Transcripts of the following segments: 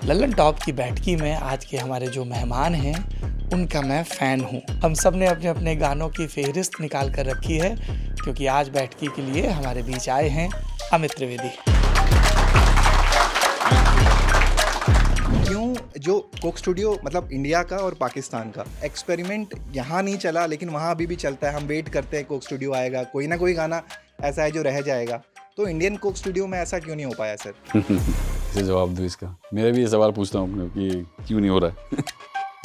Lallan top की बैठकी में आज के हमारे जो मेहमान हैं उनका मैं फ़ैन हूँ। हम सब ने अपने अपने गानों की फ़हरिस्त निकाल कर रखी है क्योंकि आज बैठकी के लिए हमारे बीच आए हैं अमित त्रिवेदी। क्यों जो कोक स्टूडियो मतलब इंडिया का और पाकिस्तान का एक्सपेरिमेंट यहाँ नहीं चला लेकिन वहाँ अभी भी चलता है। हम वेट करते हैं कोक स्टूडियो आएगा, कोई ना कोई गाना ऐसा है जो रह जाएगा। तो इंडियन कोक स्टूडियो में ऐसा क्यों नहीं हो पाया सर? इसे जवाब दो इसका। मैं भी ये सवाल पूछता हूँ अपने कि क्यों नहीं हो रहा है।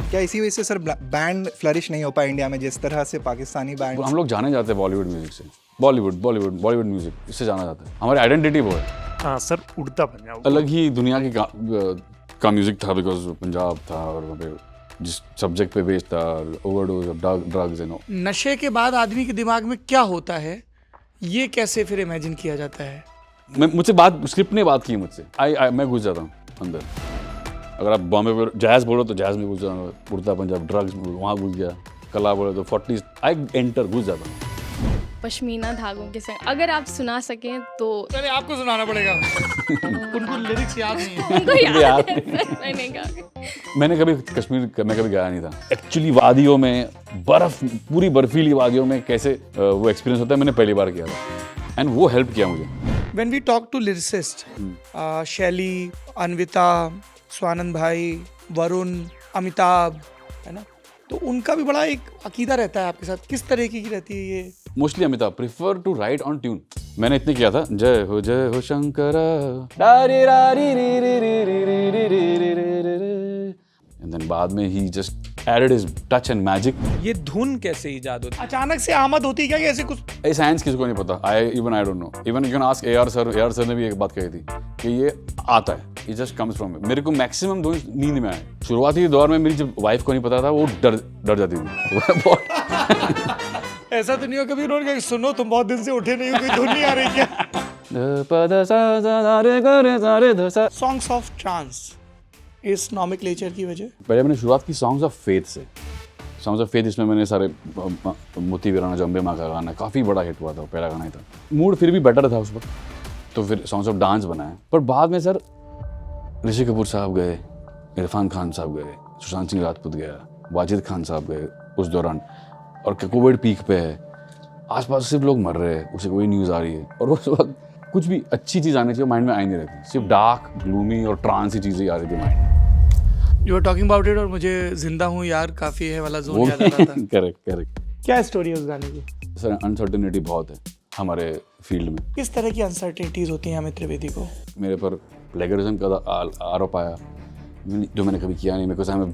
क्या इसी वजह से सर बैंड फ्लरिश नहीं हो पाया इंडिया में जिस तरह से पाकिस्तानी बैंड? हम लोग जाने जाते हैं बॉलीवुड म्यूजिक से। बॉलीवुड म्यूजिक इससे जाना जाता है। हमारी आइडेंटिटी वो है। हाँ सर, उड़ता पंजाब अलग ही दुनिया की का म्यूजिक था बिकॉज पंजाब था और वहाँ पे जिस सब्जेक्ट पे बेस्ड था, ओवरडोज ऑफ ड्रग्स एंड नशे के बाद आदमी के दिमाग में क्या होता है, ये कैसे फिर इमेजिन किया जाता है? मुझसे बात स्क्रिप्ट ने बात की मुझसे। मैं घुस जाता हूँ अंदर। अगर आप बॉम्बे पे जैज़ बोलो तो जैज़ में घुस जाऊँगा, उड़ता पंजाब ड्रग्स वहाँ घुस गया, कला बोले तो 40s आई एंटर घुस जाता हूँ। पश्मीना धागों के संग अगर आप सुना सकें तो पहले आपको सुनाना पड़ेगा। उनको लिरिक्स याद नहीं है। उनको याद है सर, मैंने कहा। मैंने कभी कश्मीर में कभी गया नहीं था। एक्चुअली वादियों में पूरी बर्फीली वादियों में कैसे वो एक्सपीरियंस होता है, मैंने पहली बार किया था एंड वो हेल्प किया मुझे। When we talk to lyricists, शैली, अन्विता, स्वानंद भाई, वरुण, अमिताभ, है ना, तो उनका भी बड़ा एक अकीदा रहता है आपके साथ। किस तरह की रहती है ये? Mostly Amitabh prefer to write on tune. मैंने इतने किया था, जय हो शंकरा एंड देन बाद में ही just added his touch and magic. ये धुन कैसे इजाद होती? अचानक से आमद होती है क्या, ऐसे कुछ? ये साइंस किसी को नहीं पता। I don't know. Even you can ask A R sir ने भी एक बात कही थी कि ये आता है, it just comes from me। मेरे को मैक्सिमम धुन नींद में आए। शुरुआती दौर में मेरी जब वाइफ को नहीं पता था, वो डर जाती थी। ऐसा तो नहीं हो कभी उन्होंने कहा सुनो तुम बहुत दिन से उठे नहीं हो, कोई धुन नहीं आ रही क्या? सॉन्ग्स ऑफ ट्रांस इस नॉमेनक्लेचर की वजह? पहले मैंने शुरुआत की सॉन्ग्स ऑफ फेथ से। सॉन्ग्स ऑफ फेथ इसमें मैंने सारे मोती वीराना जम्बे माँ का गाना काफ़ी बड़ा हिट हुआ था, पहला गाना ही था। मूड फिर भी बेटर था उस वक्त, तो फिर सॉन्ग्स ऑफ डांस बनाया। पर बाद में सर ऋषि कपूर साहब गए, इरफान खान साहब गए, सुशांत सिंह राजपूत गया, वाजिद खान साहब गए उस दौरान, और कोविड पीक पे है, आसपास सिर्फ लोग मर रहे हैं, उसे कोई न्यूज़ आ रही है, और उस वक्त कुछ भी अच्छी चीज़ आनी चाहिए माइंड में आई नहीं रहती, सिर्फ डार्क ग्लूमी और ट्रांस ही चीज़ें आ रही थी माइंड में। You are talking about it और मुझे जिंदा हूँ यार काफ़ी है वाला जोन याद आ रहा था। करेक्ट। क्या स्टोरी है उस गाने की? सर अनसर्टेनिटी बहुत है हमारे फील्ड में। किस तरह की अनसर्टेनिटीज होती हैं अमित त्रिवेदी को? मेरे पर प्लेगरिज्म का आरोप आया जो मैंने कभी किया नहीं। मेरे को मैं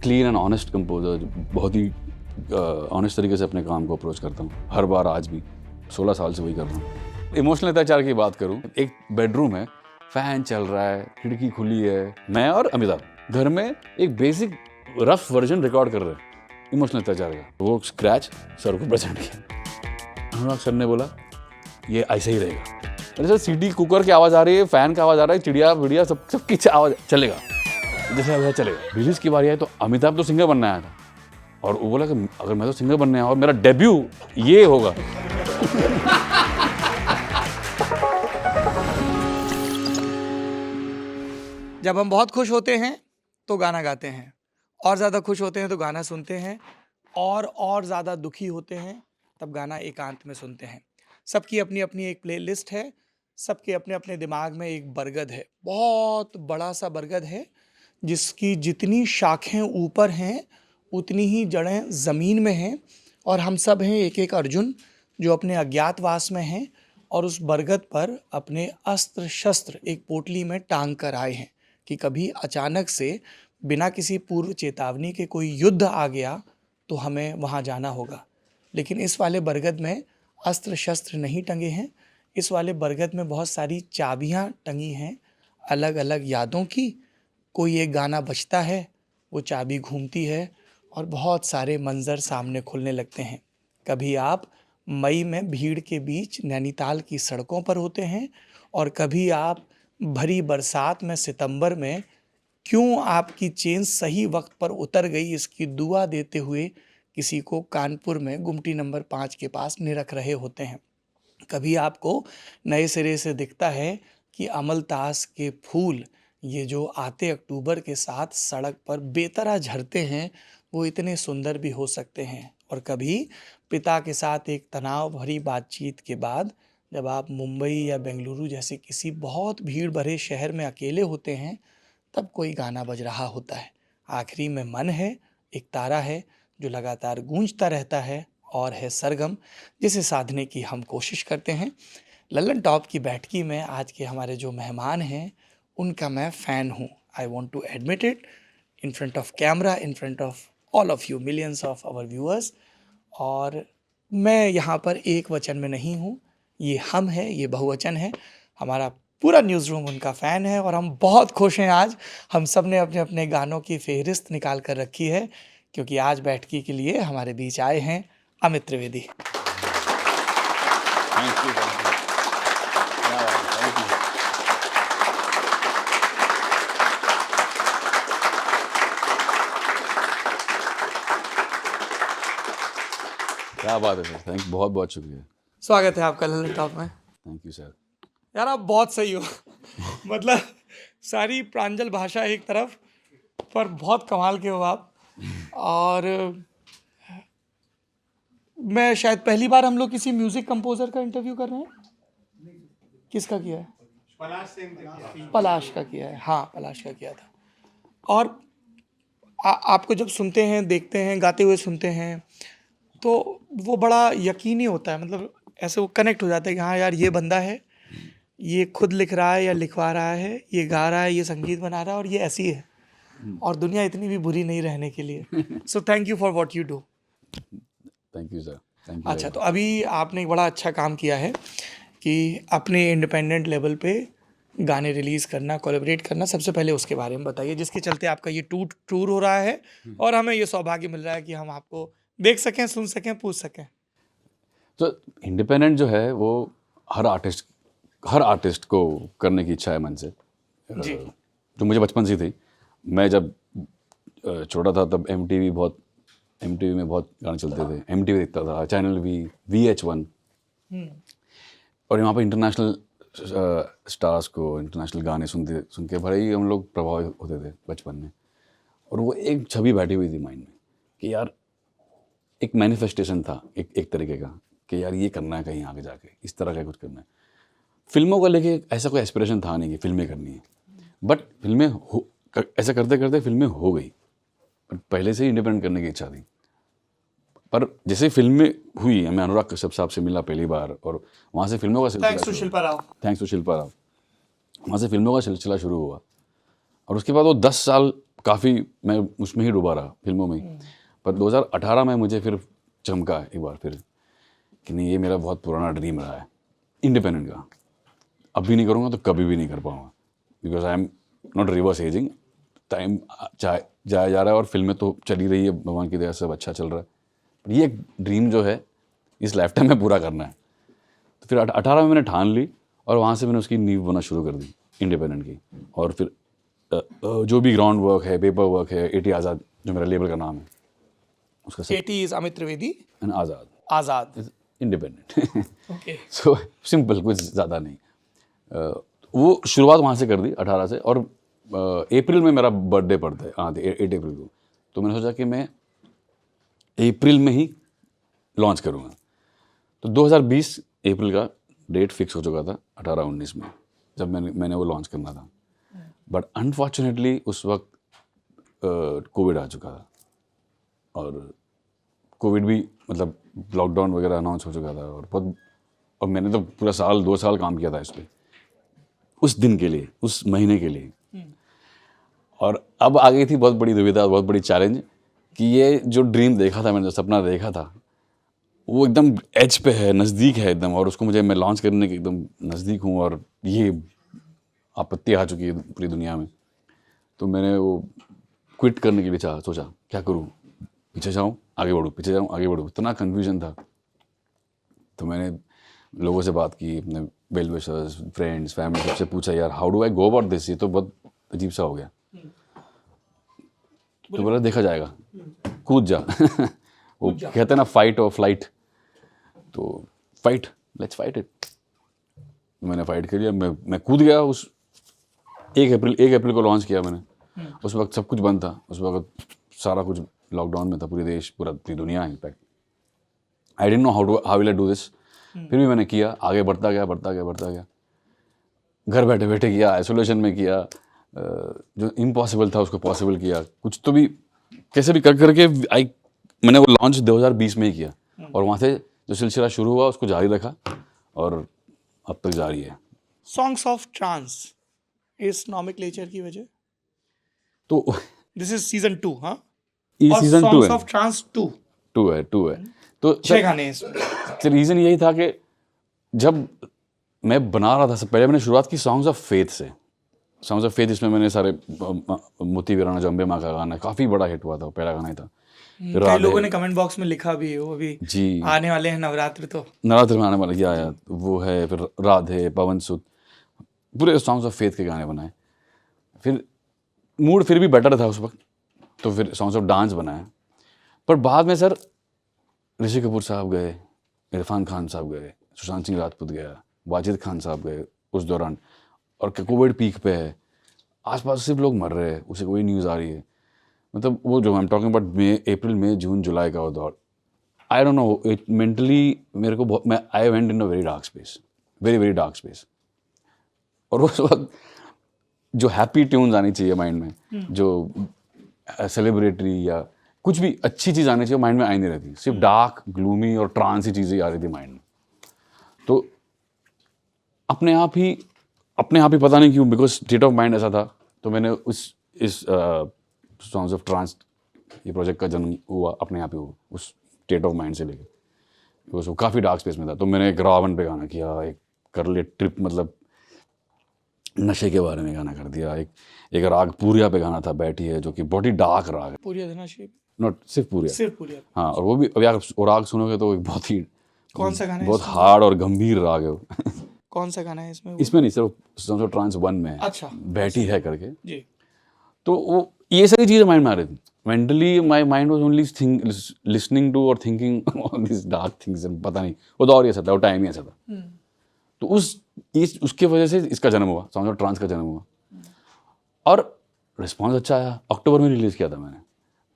क्लीन एंड ऑनेस्ट कंपोजर, बहुत ही ऑनेस्ट तरीके से अपने काम को अप्रोच करता हूँ हर बार। आज भी 16 साल से वही कर रहा हूँ। इमोशनल अत्याचार की बात करूँ, एक बेडरूम है, फैन चल रहा है, खिड़की खुली है, मैं और अमिताभ घर में एक बेसिक रफ वर्जन रिकॉर्ड कर रहे हैं इमोशनल अत्याचार का। वो स्क्रैच सर को प्रेजेंट किया। अनुराग सर ने बोला ये ऐसे ही रहेगा। अरे सर सीटी कुकर की आवाज़ आ रही है, फैन का आवाज़ आ रहा है, चिड़िया विड़िया सबकी आवाज़ चलेगा, जैसे वैसा चलेगा। रिलीज की बारी आई तो अमिताभ तो सिंगर बनने आया था और वो बोला कि अगर मैं तो सिंगर बनने आया और मेरा डेब्यू ये होगा। जब हम बहुत खुश होते हैं तो गाना गाते हैं, और ज़्यादा खुश होते हैं तो गाना सुनते हैं, और ज़्यादा दुखी होते हैं तब गाना एकांत में सुनते हैं। सबकी अपनी अपनी एक प्लेलिस्ट है, सबके अपने अपने दिमाग में एक बरगद है, बहुत बड़ा सा बरगद है जिसकी जितनी शाखें ऊपर हैं उतनी ही जड़ें ज़मीन में हैं, और हम सब हैं एक एक अर्जुन जो अपने अज्ञातवास में हैं और उस बरगद पर अपने अस्त्र शस्त्र एक पोटली में टांग कर आए हैं कि कभी अचानक से बिना किसी पूर्व चेतावनी के कोई युद्ध आ गया तो हमें वहाँ जाना होगा। लेकिन इस वाले बरगद में अस्त्र शस्त्र नहीं टंगे हैं, इस वाले बरगद में बहुत सारी चाबियाँ टंगी हैं अलग अलग यादों की। कोई एक गाना बजता है, वो चाबी घूमती है और बहुत सारे मंजर सामने खुलने लगते हैं। कभी आप मई में भीड़ के बीच नैनीताल की सड़कों पर होते हैं, और कभी आप भरी बरसात में सितंबर में क्यों आपकी चेन सही वक्त पर उतर गई इसकी दुआ देते हुए किसी को कानपुर में गुमटी नंबर 5 के पास निरख रहे होते हैं। कभी आपको नए सिरे से दिखता है कि अमलतास के फूल ये जो आते अक्टूबर के साथ सड़क पर बेतरह झरते हैं, वो इतने सुंदर भी हो सकते हैं। और कभी पिता के साथ एक तनाव भरी बातचीत के बाद जब आप मुंबई या बेंगलुरु जैसे किसी बहुत भीड़ भरे शहर में अकेले होते हैं, तब कोई गाना बज रहा होता है। आखिरी में मन है, एक तारा है जो लगातार गूंजता रहता है और है सरगम, जिसे साधने की हम कोशिश करते हैं। लल्लन टॉप की बैठकी में आज के हमारे जो मेहमान हैं, उनका मैं फ़ैन हूँ। I want to admit it in front of camera, in front of all of you, millions of our viewers. और मैं यहाँ पर एक वचन में नहीं हूँ, ये हम है, ये बहुवचन है। हमारा पूरा न्यूज़ रूम उनका फ़ैन है और हम बहुत खुश हैं। आज हम सब ने अपने अपने गानों की फ़हरिस्त निकाल कर रखी है, क्योंकि आज बैठकी के लिए हमारे बीच आए हैं Amit Trivedi. Thank you, thank you. क्या बात है सर, थैंक बहुत बहुत शुक्रिया। स्वागत है आपका लल्लन टॉप में। Thank you sir. यार आप बहुत सही हो मतलब सारी प्रांजल भाषा एक तरफ, पर बहुत कमाल के हो आप। और मैं शायद पहली बार हम लोग किसी म्यूजिक कंपोजर का इंटरव्यू कर रहे हैं। किसका किया है? पलाश का किया है। हाँ, पलाश का किया था। और आपको जब सुनते हैं, देखते हैं, गाते हुए सुनते हैं, तो वो बड़ा यकीनी होता है। मतलब ऐसे वो कनेक्ट हो जाता है कि हाँ यार, ये बंदा है, ये खुद लिख रहा है या लिखवा रहा है, ये गा रहा है, ये संगीत बना रहा है, और ये ऐसी है। और दुनिया इतनी भी बुरी नहीं रहने के लिए। So thank you for what you do. Thank you sir, thank you. अच्छा, तो अभी आपने एक बड़ा अच्छा काम किया है कि अपने इंडिपेंडेंट लेवल पे गाने रिलीज़ करना, कोलैबोरेट करना। सबसे पहले उसके बारे में बताइए, जिसके चलते आपका ये टूर हो रहा है और हमें ये सौभाग्य मिल रहा है कि हम आपको देख सकें, सुन सकें, पूछ सकें। तो इंडिपेंडेंट जो है वो हर आर्टिस्ट को करने की इच्छा है मन से, जी। जो मुझे बचपन से थी। मैं जब छोटा था तब MTV में बहुत गाने चलते थे। MTV देखता था, चैनल V, VH1, और यहाँ पर इंटरनेशनल स्टार्स को इंटरनेशनल गाने सुन के बड़े ही हम लोग प्रभावित होते थे बचपन में। और वो एक छवि बैठी हुई थी माइंड में कि यार एक मैनिफेस्टेशन था एक तरीके का कि यार ये करना है कहीं आगे जाके, इस तरह का कुछ करना है। फिल्मों को लेके ऐसा कोई एस्पिरेशन था नहीं कि फिल्में करनी है, बट ऐसा करते करते फिल्में हो गई। पर पहले से ही इंडिपेंडेंट करने की इच्छा थी। पर जैसे फिल्में हुई, मैं अनुराग कश्यप साहब से मिला पहली बार, और वहाँ से फिल्मों का सिलसिला थैंक्स टू शिल्पा राव। वहाँ से फिल्मों का सिलसिला शुरू हुआ। और उसके बाद वो 10 साल काफ़ी मैं उसमें ही डूबा रहा, फिल्मों में ही। पर 2018 में मुझे फिर चमका एक बार फिर कि नहीं, ये मेरा बहुत पुराना ड्रीम रहा है इंडिपेंडेंट का। अभी नहीं करूँगा तो कभी भी नहीं कर पाऊँगा, because I am not reverse ageing. Time जाया जा रहा है और फिल्में तो चल ही रही है, भगवान की दया से सब अच्छा चल रहा है। पर ये ड्रीम जो है इस लाइफ टाइम में पूरा करना है। तो फिर 18 में मैंने ठान ली और वहाँ से मैंने उसकी नींव बना शुरू कर दी इंडिपेंडेंट की। और फिर जो भी ग्राउंड वर्क है, पेपर वर्क है, AT आज़ाद जो मेरा लेबल का नाम है, उसका सब। AT is Amit Trivedi and Azad independent. Okay. So simple, कुछ ज़्यादा नहीं। वो शुरुआत वहाँ से कर दी 18 से। और अप्रैल में मेरा बर्थडे पड़ता है, 8 अप्रैल को। तो मैंने सोचा कि मैं अप्रैल में ही लॉन्च करूँगा। तो 2020 अप्रैल का डेट फिक्स हो चुका था, 18-19 में जब मैंने वो लॉन्च करना था। बट अनफॉर्चुनेटली उस वक्त कोविड आ चुका था, और कोविड भी मतलब लॉकडाउन वगैरह अनाउंस हो चुका था। और मैंने तो पूरा 2 साल काम किया था इस पर, उस दिन के लिए, उस महीने के लिए। और अब आ गई थी बहुत बड़ी दुविधा, बहुत बड़ी चैलेंज कि ये जो ड्रीम देखा था मैंने, जो सपना देखा था, वो एकदम एज पे है, नज़दीक है एकदम, और उसको मैं लॉन्च करने के एकदम नज़दीक हूँ, और ये आपत्ति आ चुकी है पूरी दुनिया में। तो मैंने वो क्विट करने के लिए सोचा क्या करूँ, पीछे जाऊँ आगे बढ़ूँ, पीछे जाऊँ आगे बढ़ूँ, इतना कन्फ्यूजन था। तो मैंने लोगों से बात की, अपने वेल विशर्स, फ्रेंड्स, फैमिली, सबसे पूछा यार how do I go about this, ये तो बहुत अजीब सा हो गया। तो बोला देखा जाएगा, कूद जा। वो कहते हैं ना फाइट और फ्लाइट, तो फाइट, लेट्स फाइट इट। मैंने फाइट कर लिया, मैं कूद गया उस 1 अप्रैल को लॉन्च किया मैंने। उस वक्त सब कुछ बंद था, उस वक्त सारा कुछ लॉकडाउन में था, पूरे देश, पूरी दुनिया in fact. I don't know how will I do this. फिर भी मैंने किया, आगे बढ़ता गया। घर बैठे बैठे किया, आइसोलेशन में किया, जो इम्पॉसिबल था उसको पॉसिबल किया, कुछ तो भी कैसे भी कर करके मैंने वो लॉन्च 2020 में ही किया, और वहाँ से जो सिलसिला शुरू हुआ उसको जारी रखा और अब तक जारी है। सॉन्ग्स ऑफ ट्रांस इस नॉमेनक्लेचर की वजह, तो दिस इज सीजन 2, हाँ, ये और सीजन 2 सॉन्ग्स है, ऑफ ट्रांस 2 टू है। तो 6 गाने हैं इसमें। रीज़न यही था कि जब मैं बना रहा था, पहले मैंने शुरुआत की सॉन्ग्स ऑफ फेथ से। सॉन्ग्स ऑफ फेथ, इसमें मैंने सारे मोती वीराना जो अम्बे माँ का गाना है, काफ़ी बड़ा हिट हुआ था, वो पहला गाना ही था। कई लोगों ने कमेंट बॉक्स में लिखा भी है, वो अभी जी, आने वाले हैं नवरात्र, तो नवरात्र में आने वाला क्या आया वो है, फिर राधे, पवन सुत, पूरे सॉन्ग्स ऑफ फेथ के गाने बनाए। फिर मूड फिर भी बेटर था उस वक्त, तो फिर सॉन्ग्स ऑफ डांस बनाया। पर बाद में सर ऋषि कपूर साहब गए, इरफान खान साहब गए, सुशांत सिंह राजपूत गया, वाजिद खान साहब गए उस दौरान, और कोविड पीक पे है, आसपास सिर्फ लोग मर रहे हैं, उसे कोई न्यूज़ आ रही है। मतलब वो जो आई एम टॉकिंग अबाउट अप्रैल, मई, जून, जुलाई का वो दौर, I don't know, it mentally मेरे को बहुत, मैं I went in a very dark space, very dark space. और उस वक्त जो हैप्पी ट्यून्स आनी चाहिए माइंड में, जो सेलिब्रेटरी या कुछ भी अच्छी चीज़ आनी चाहिए, माइंड में आई नहीं रहती, सिर्फ डार्क, ग्लूमी और ट्रांस ही चीज़ें आ रही थी माइंड में। तो अपने आप ही पता नहीं क्यों, बिकॉज स्टेट ऑफ माइंड ऐसा था, तो मैंने इस सॉन्ग्स ऑफ ट्रांस, ये प्रोजेक्ट का जन्म हुआ अपने आप ही हुआ, उस स्टेट ऑफ माइंड से लेके, बिकॉज वो काफ़ी डार्क स्पेस में था। तो मैंने एक रावण पे गाना किया, एक कर ले ट्रिप, मतलब नशे के बारे में गाना कर दिया, एक राग पूरिया पे गाना था, बैठी है, जो कि बहुत ही डार्क राग है, पूरी धनाशी, नॉट सिर्फ पूरिया, हाँ, और वो भी अभी आप वो राग सुनोगे तो एक बहुत ही, कौन सा गाना है बहुत इसमें? हार्ड और गंभीर राग है वो। कौन सा गाना है इसमें? इसमें नहीं, सिर्फ सॉन्ग्स ऑफ ट्रांस 1 में है, अच्छा, बैठी है करके। जी, तो वो ये सारी चीज़ें माइंड में आ रही थी। Mentally my mind was only listening to और thinking on this dark things, पता नहीं वो दौर ही ऐसा था, वो टाइम ही ऐसा था। तो उसके वजह से इसका जन्म हुआ, सॉन्ग्स ऑफ ट्रांस का जन्म हुआ, और रिस्पॉन्स अच्छा आया। अक्टूबर में रिलीज़ किया था मैंने,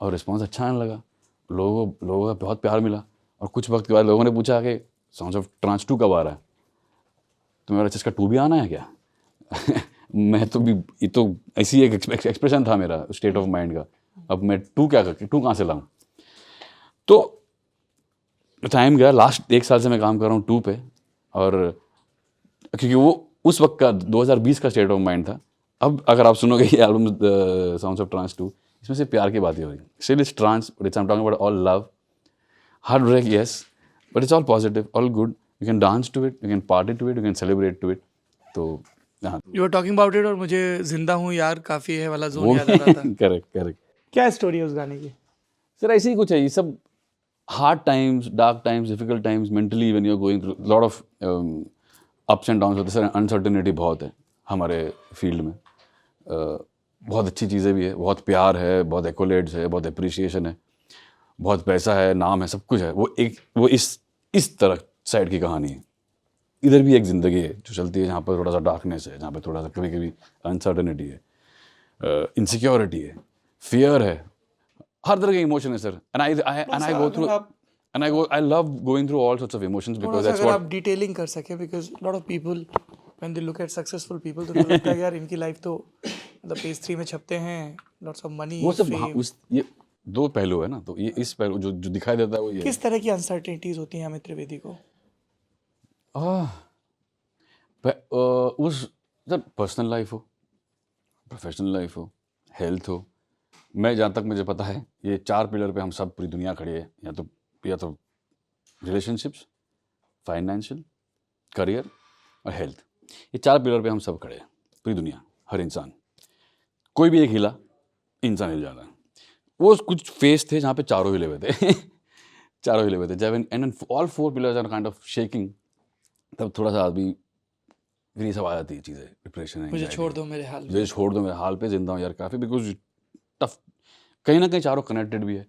और रिस्पॉन्स अच्छा आने लगा, लोगों का बहुत प्यार मिला। और कुछ वक्त के बाद लोगों ने पूछा कि सॉन्ग्स ऑफ ट्रांस 2 कब आ रहा है, तो मेरा इसका 2 भी आना है क्या? मैं तो भी, ये तो ऐसी एक एक्सप्रेशन था मेरा स्टेट ऑफ माइंड का, अब मैं 2 क्या करके 2 कहाँ से लाऊं? तो टाइम गया, लास्ट 1 साल से मैं काम कर रहा हूँ 2 पे, और क्योंकि वो उस वक्त का 2020 का स्टेट ऑफ माइंड था। अब अगर आप सुनोगे ये एल्बम सॉन्ग्स ऑफ ट्रांस 2, इसमें से प्यार की बातें हो रही, still it's trance, but it's I am talking about all love, heart break, yes, but it's all positive, all good, you can dance to it, you can party to it, you can celebrate to it. तो हाँ, you are talking about it, और मुझे जिंदा हूँ यार काफी है वाला जोन याद आ रहा था। करेक्ट। क्या स्टोरी है उस गाने की? सर ऐसे ही कुछ है, ये सब hard times, dark times, difficult times, mentally when you are going through lot of ups and downs होते हैं सर, अनसर्टेनिटी बहुत है हमारे फील्ड में। बहुत अच्छी चीज़ें भी है, बहुत प्यार है, बहुत एक्कोलेड्स है, बहुत अप्रिसिएशन है, बहुत पैसा है, नाम है, सब कुछ है। वो इस तरह साइड की कहानी है। इधर भी एक ज़िंदगी है जो चलती है, जहाँ पर थोड़ा सा डार्कनेस है, जहाँ पर थोड़ा सा कभी कभी अनसर्टेनिटी है, इनसिक्योरिटी है, फियर है, हर तरह के इमोशन है sir. I love going through all sorts of emotions थोड़ा because सा that's अगर what आप डिटेलिंग कर सके, because lot of people when they look at successful people, तो उनको लगता है यार इनकी लाइफ तो मतलब पेज 3 में छपते हैं, लॉट्स ऑफ मनी, वो सब ये 2 पहलू है ना, तो ये इस पहलू जो दिखाई देता है वो ये किस तरह की अनसर्टेनिटीज होती हैं अमित त्रिवेदी को? उस सर पर्सनल लाइफ हो, प्रोफेशनल लाइफ हो, हेल्थ हो, मैं जहाँ तक मुझे पता है ये 4 पिलर पे हम सब पूरी दुनिया खड़ी है, या तो रिलेशनशिप्स, फाइनेंशियल, करियर और हेल्थ, ये 4 पिलर पे हम सब खड़े हैं, पूरी दुनिया, हर इंसान। कोई भी एक हिला, इंसान हिल जाता है। वो कुछ फेस थे जहाँ पे चारों हिले हुए थे चारों हिले हुए थे, जब and all 4 pillars are kind of shaking, तब थोड़ा सा आदमी फिर ये सब आ जाती है चीज़ें, डिप्रेशन है, मुझे छोड़ दो मेरे हाल में। मुझे छोड़ दो मेरे हाल पे, जिंदा हूँ यार काफ़ी, बिकॉज टफ, कहीं ना कहीं चारों कनेक्टेड भी है,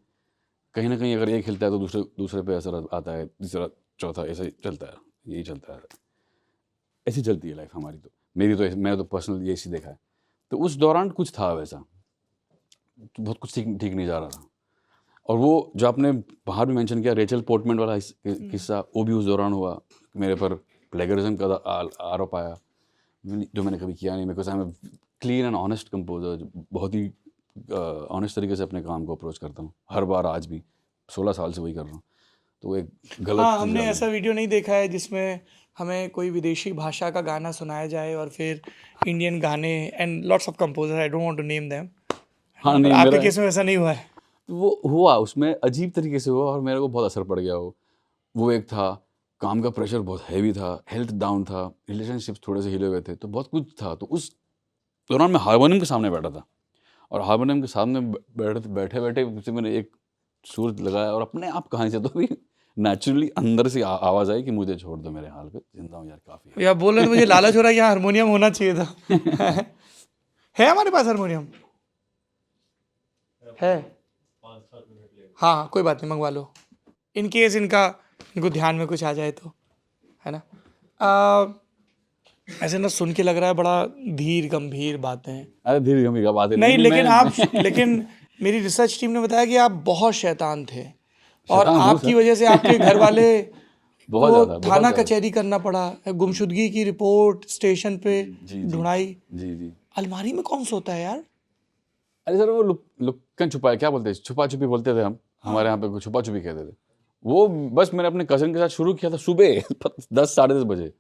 कहीं ना कहीं अगर एक हिलता है तो दूसरे पे असर आता है, तीसरा चौथा, ऐसा ही चलता है, यही चलता है, ऐसी चलती है लाइफ हमारी। तो मेरी तो मैंने तो पर्सनल ये इसी देखा है। तो उस दौरान कुछ था वैसा, तो बहुत कुछ ठीक ठीक नहीं जा रहा था। और वो जो आपने बाहर भी मेंशन किया रेचल पोर्टमैन वाला किस्सा, वो भी उस दौरान हुआ। मेरे पर प्लेगरिज्म का आरोप आया, जो मैंने कभी किया नहीं, because I am clean and honest composer. बहुत ही ऑनेस्ट तरीके से अपने काम को अप्रोच करता हूँ हर बार, आज भी 16 साल से वही कर रहा हूँ। तो एक गलत हाँ, चीज़ हमने आ गई। ऐसा वीडियो नहीं देखा है जिसमें हमें कोई विदेशी भाषा का गाना सुनाया जाए और फिर इंडियन गाने, and lots of composer, I don't want to name them. हाँ नहीं, आपके मेरा केस में वैसा नहीं हुआ है? वो हुआ, उसमें अजीब तरीके से हुआ और मेरे को बहुत असर पड़ गया। वो एक था, काम का प्रेशर बहुत हैवी था, हेल्थ डाउन था, रिलेशनशिप्स थोड़े से हिले हुए थे, तो बहुत कुछ था। तो उस दौरान मैं हारमोनियम के सामने बैठा था और हारमोनियम के सामने बैठे बैठे किसी मैंने एक सुर लगाया और अपने आप कहानी से तो भी नेचुरली अंदर से आवाज़ आई कि मुझे छोड़ दो मेरे हाल पे, जिंदा हूँ यार, काफ़ी है। या बोल रहे थे मुझे लालच हो रहा है, यहाँ हारमोनियम होना चाहिए था। है हमारे पास हारमोनियम? है? हाँ, कोई बात नहीं, मंगवा लो, इन केस इनको ध्यान में कुछ आ जाए तो, है ना। ऐसे ना सुन के लग रहा है बड़ा धीर गंभीर बातें हैं। अरे धीरे गंभीर का बात है नहीं, लेकिन मैं लेकिन मेरी रिसर्च टीम ने बताया कि आप बहुत शैतान थे और शैतान हूँ आपकी सर। वजह से आपके घर वाले बहुत को ज़्यादा, बहुत थाना ज़्यादा। कचहरी करना पड़ा, गुमशुदगी की रिपोर्ट स्टेशन पे जी, ढूंढाई। जी जी। अलमारी में कौन सोता है यार? अरे सर वो लुक्कन छुपाए क्या बोलते हैं, छुपा छुपी बोलते थे हम, हमारे यहाँ पे छुपा छुपी कहते थे। वो बस मैंने अपने कज़न के साथ शुरू किया था सुबह 10 साढ़े 10 बजे,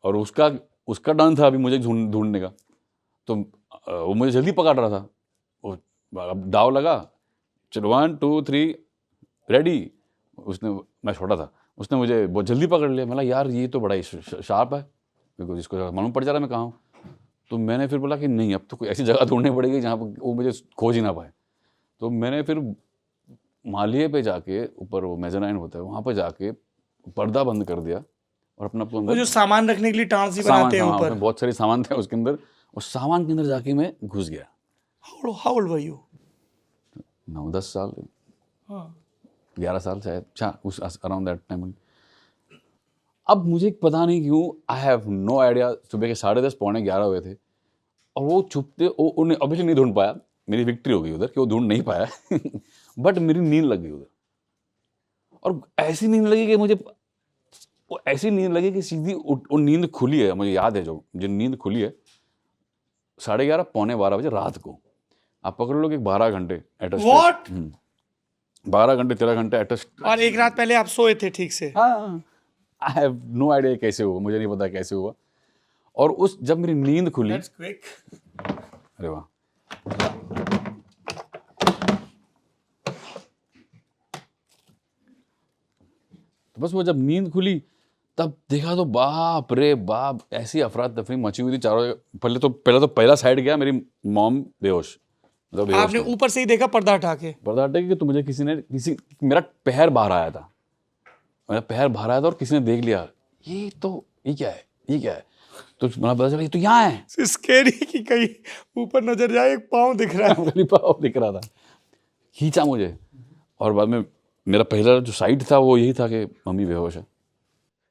और उसका डन था अभी मुझे ढूंढने का। तो वो मुझे जल्दी पकड़ रहा था। वो अब दाव लगा, चलो 1 2 3 रेडी। मैं छोटा था, उसने मुझे बहुत जल्दी पकड़ लिया। मतलब यार ये तो बड़ा ही शार्प है, बिकॉज इसको मालूम पड़ जा रहा है मैं कहाँ हूँ। तो मैंने फिर बोला कि नहीं, अब तो कोई ऐसी जगह ढूंढनी पड़ेगी जहाँ पर वो मुझे खोज ही ना पाए। तो मैंने फिर मालिये पे जाके, ऊपर वो मेजराइन होता है, वहाँ पे जाके पर्दा बंद कर दिया और अपना वो जो सामान रखने के लिए टांस ही बनाते हैं ऊपर। उसमें बहुत सारे सामान थे उसके अंदर, और सामान के अंदर जाके मैं घुस गया। How old were you? 9-10 साल, हाँ। 11 साल शायद, अच्छा उस अराउंड दैट टाइम। अब मुझे पता नहीं क्यों, आई हैव नो आइडिया, सुबह के 10:30 पौने 11 हुए थे और वो छुपते, उन्हें ऑब्वियसली नहीं ढूंढ पाया। मेरी विक्ट्री हो गई उधर कि वो ढूंढ नहीं पाया बट मेरी नींद लग गई उधर, और ऐसी नींद लगी कि मुझे, वो ऐसी नींद लगी कि सीधी वो नींद खुली है। मुझे याद है जो नींद खुली है 11:30 पौने 12 बजे रात को। आप पकड़ लो कि 12 घंटे एट What? 12 घंटे 13 घंटे एट। और एक रात पहले आप सोए थे ठीक से? हाँ, आई हैव नो आइडिया कैसे हुआ, मुझे नहीं पता कैसे हुआ। और उस जब मेरी नींद खुली, That's quick. अरे वाह, तो बस वो जब नींद खुली तब देखा तो बाप रे बाप, ऐसी अफरा तफरी मची हुई थी चारों जगह। पहले तो पहला साइड गया, मेरी मॉम बेहोश, मतलब बेहोश आपने थी। ऊपर से ही देखा पर्दा हटा के? पर्दा हटे कि तो मुझे मेरा पैर बाहर आया था, और किसी ने देख लिया, ये क्या है। तो मला पता चला ये तो यहाँ है। स्कैरी कि कहीं ऊपर नजर जाए एक पाँव दिख रहा है। मेरी पाँव दिख रहा था, खींचा मुझे। और बाद में मेरा पहला जो साइड था वो यही था कि मम्मी बेहोश है।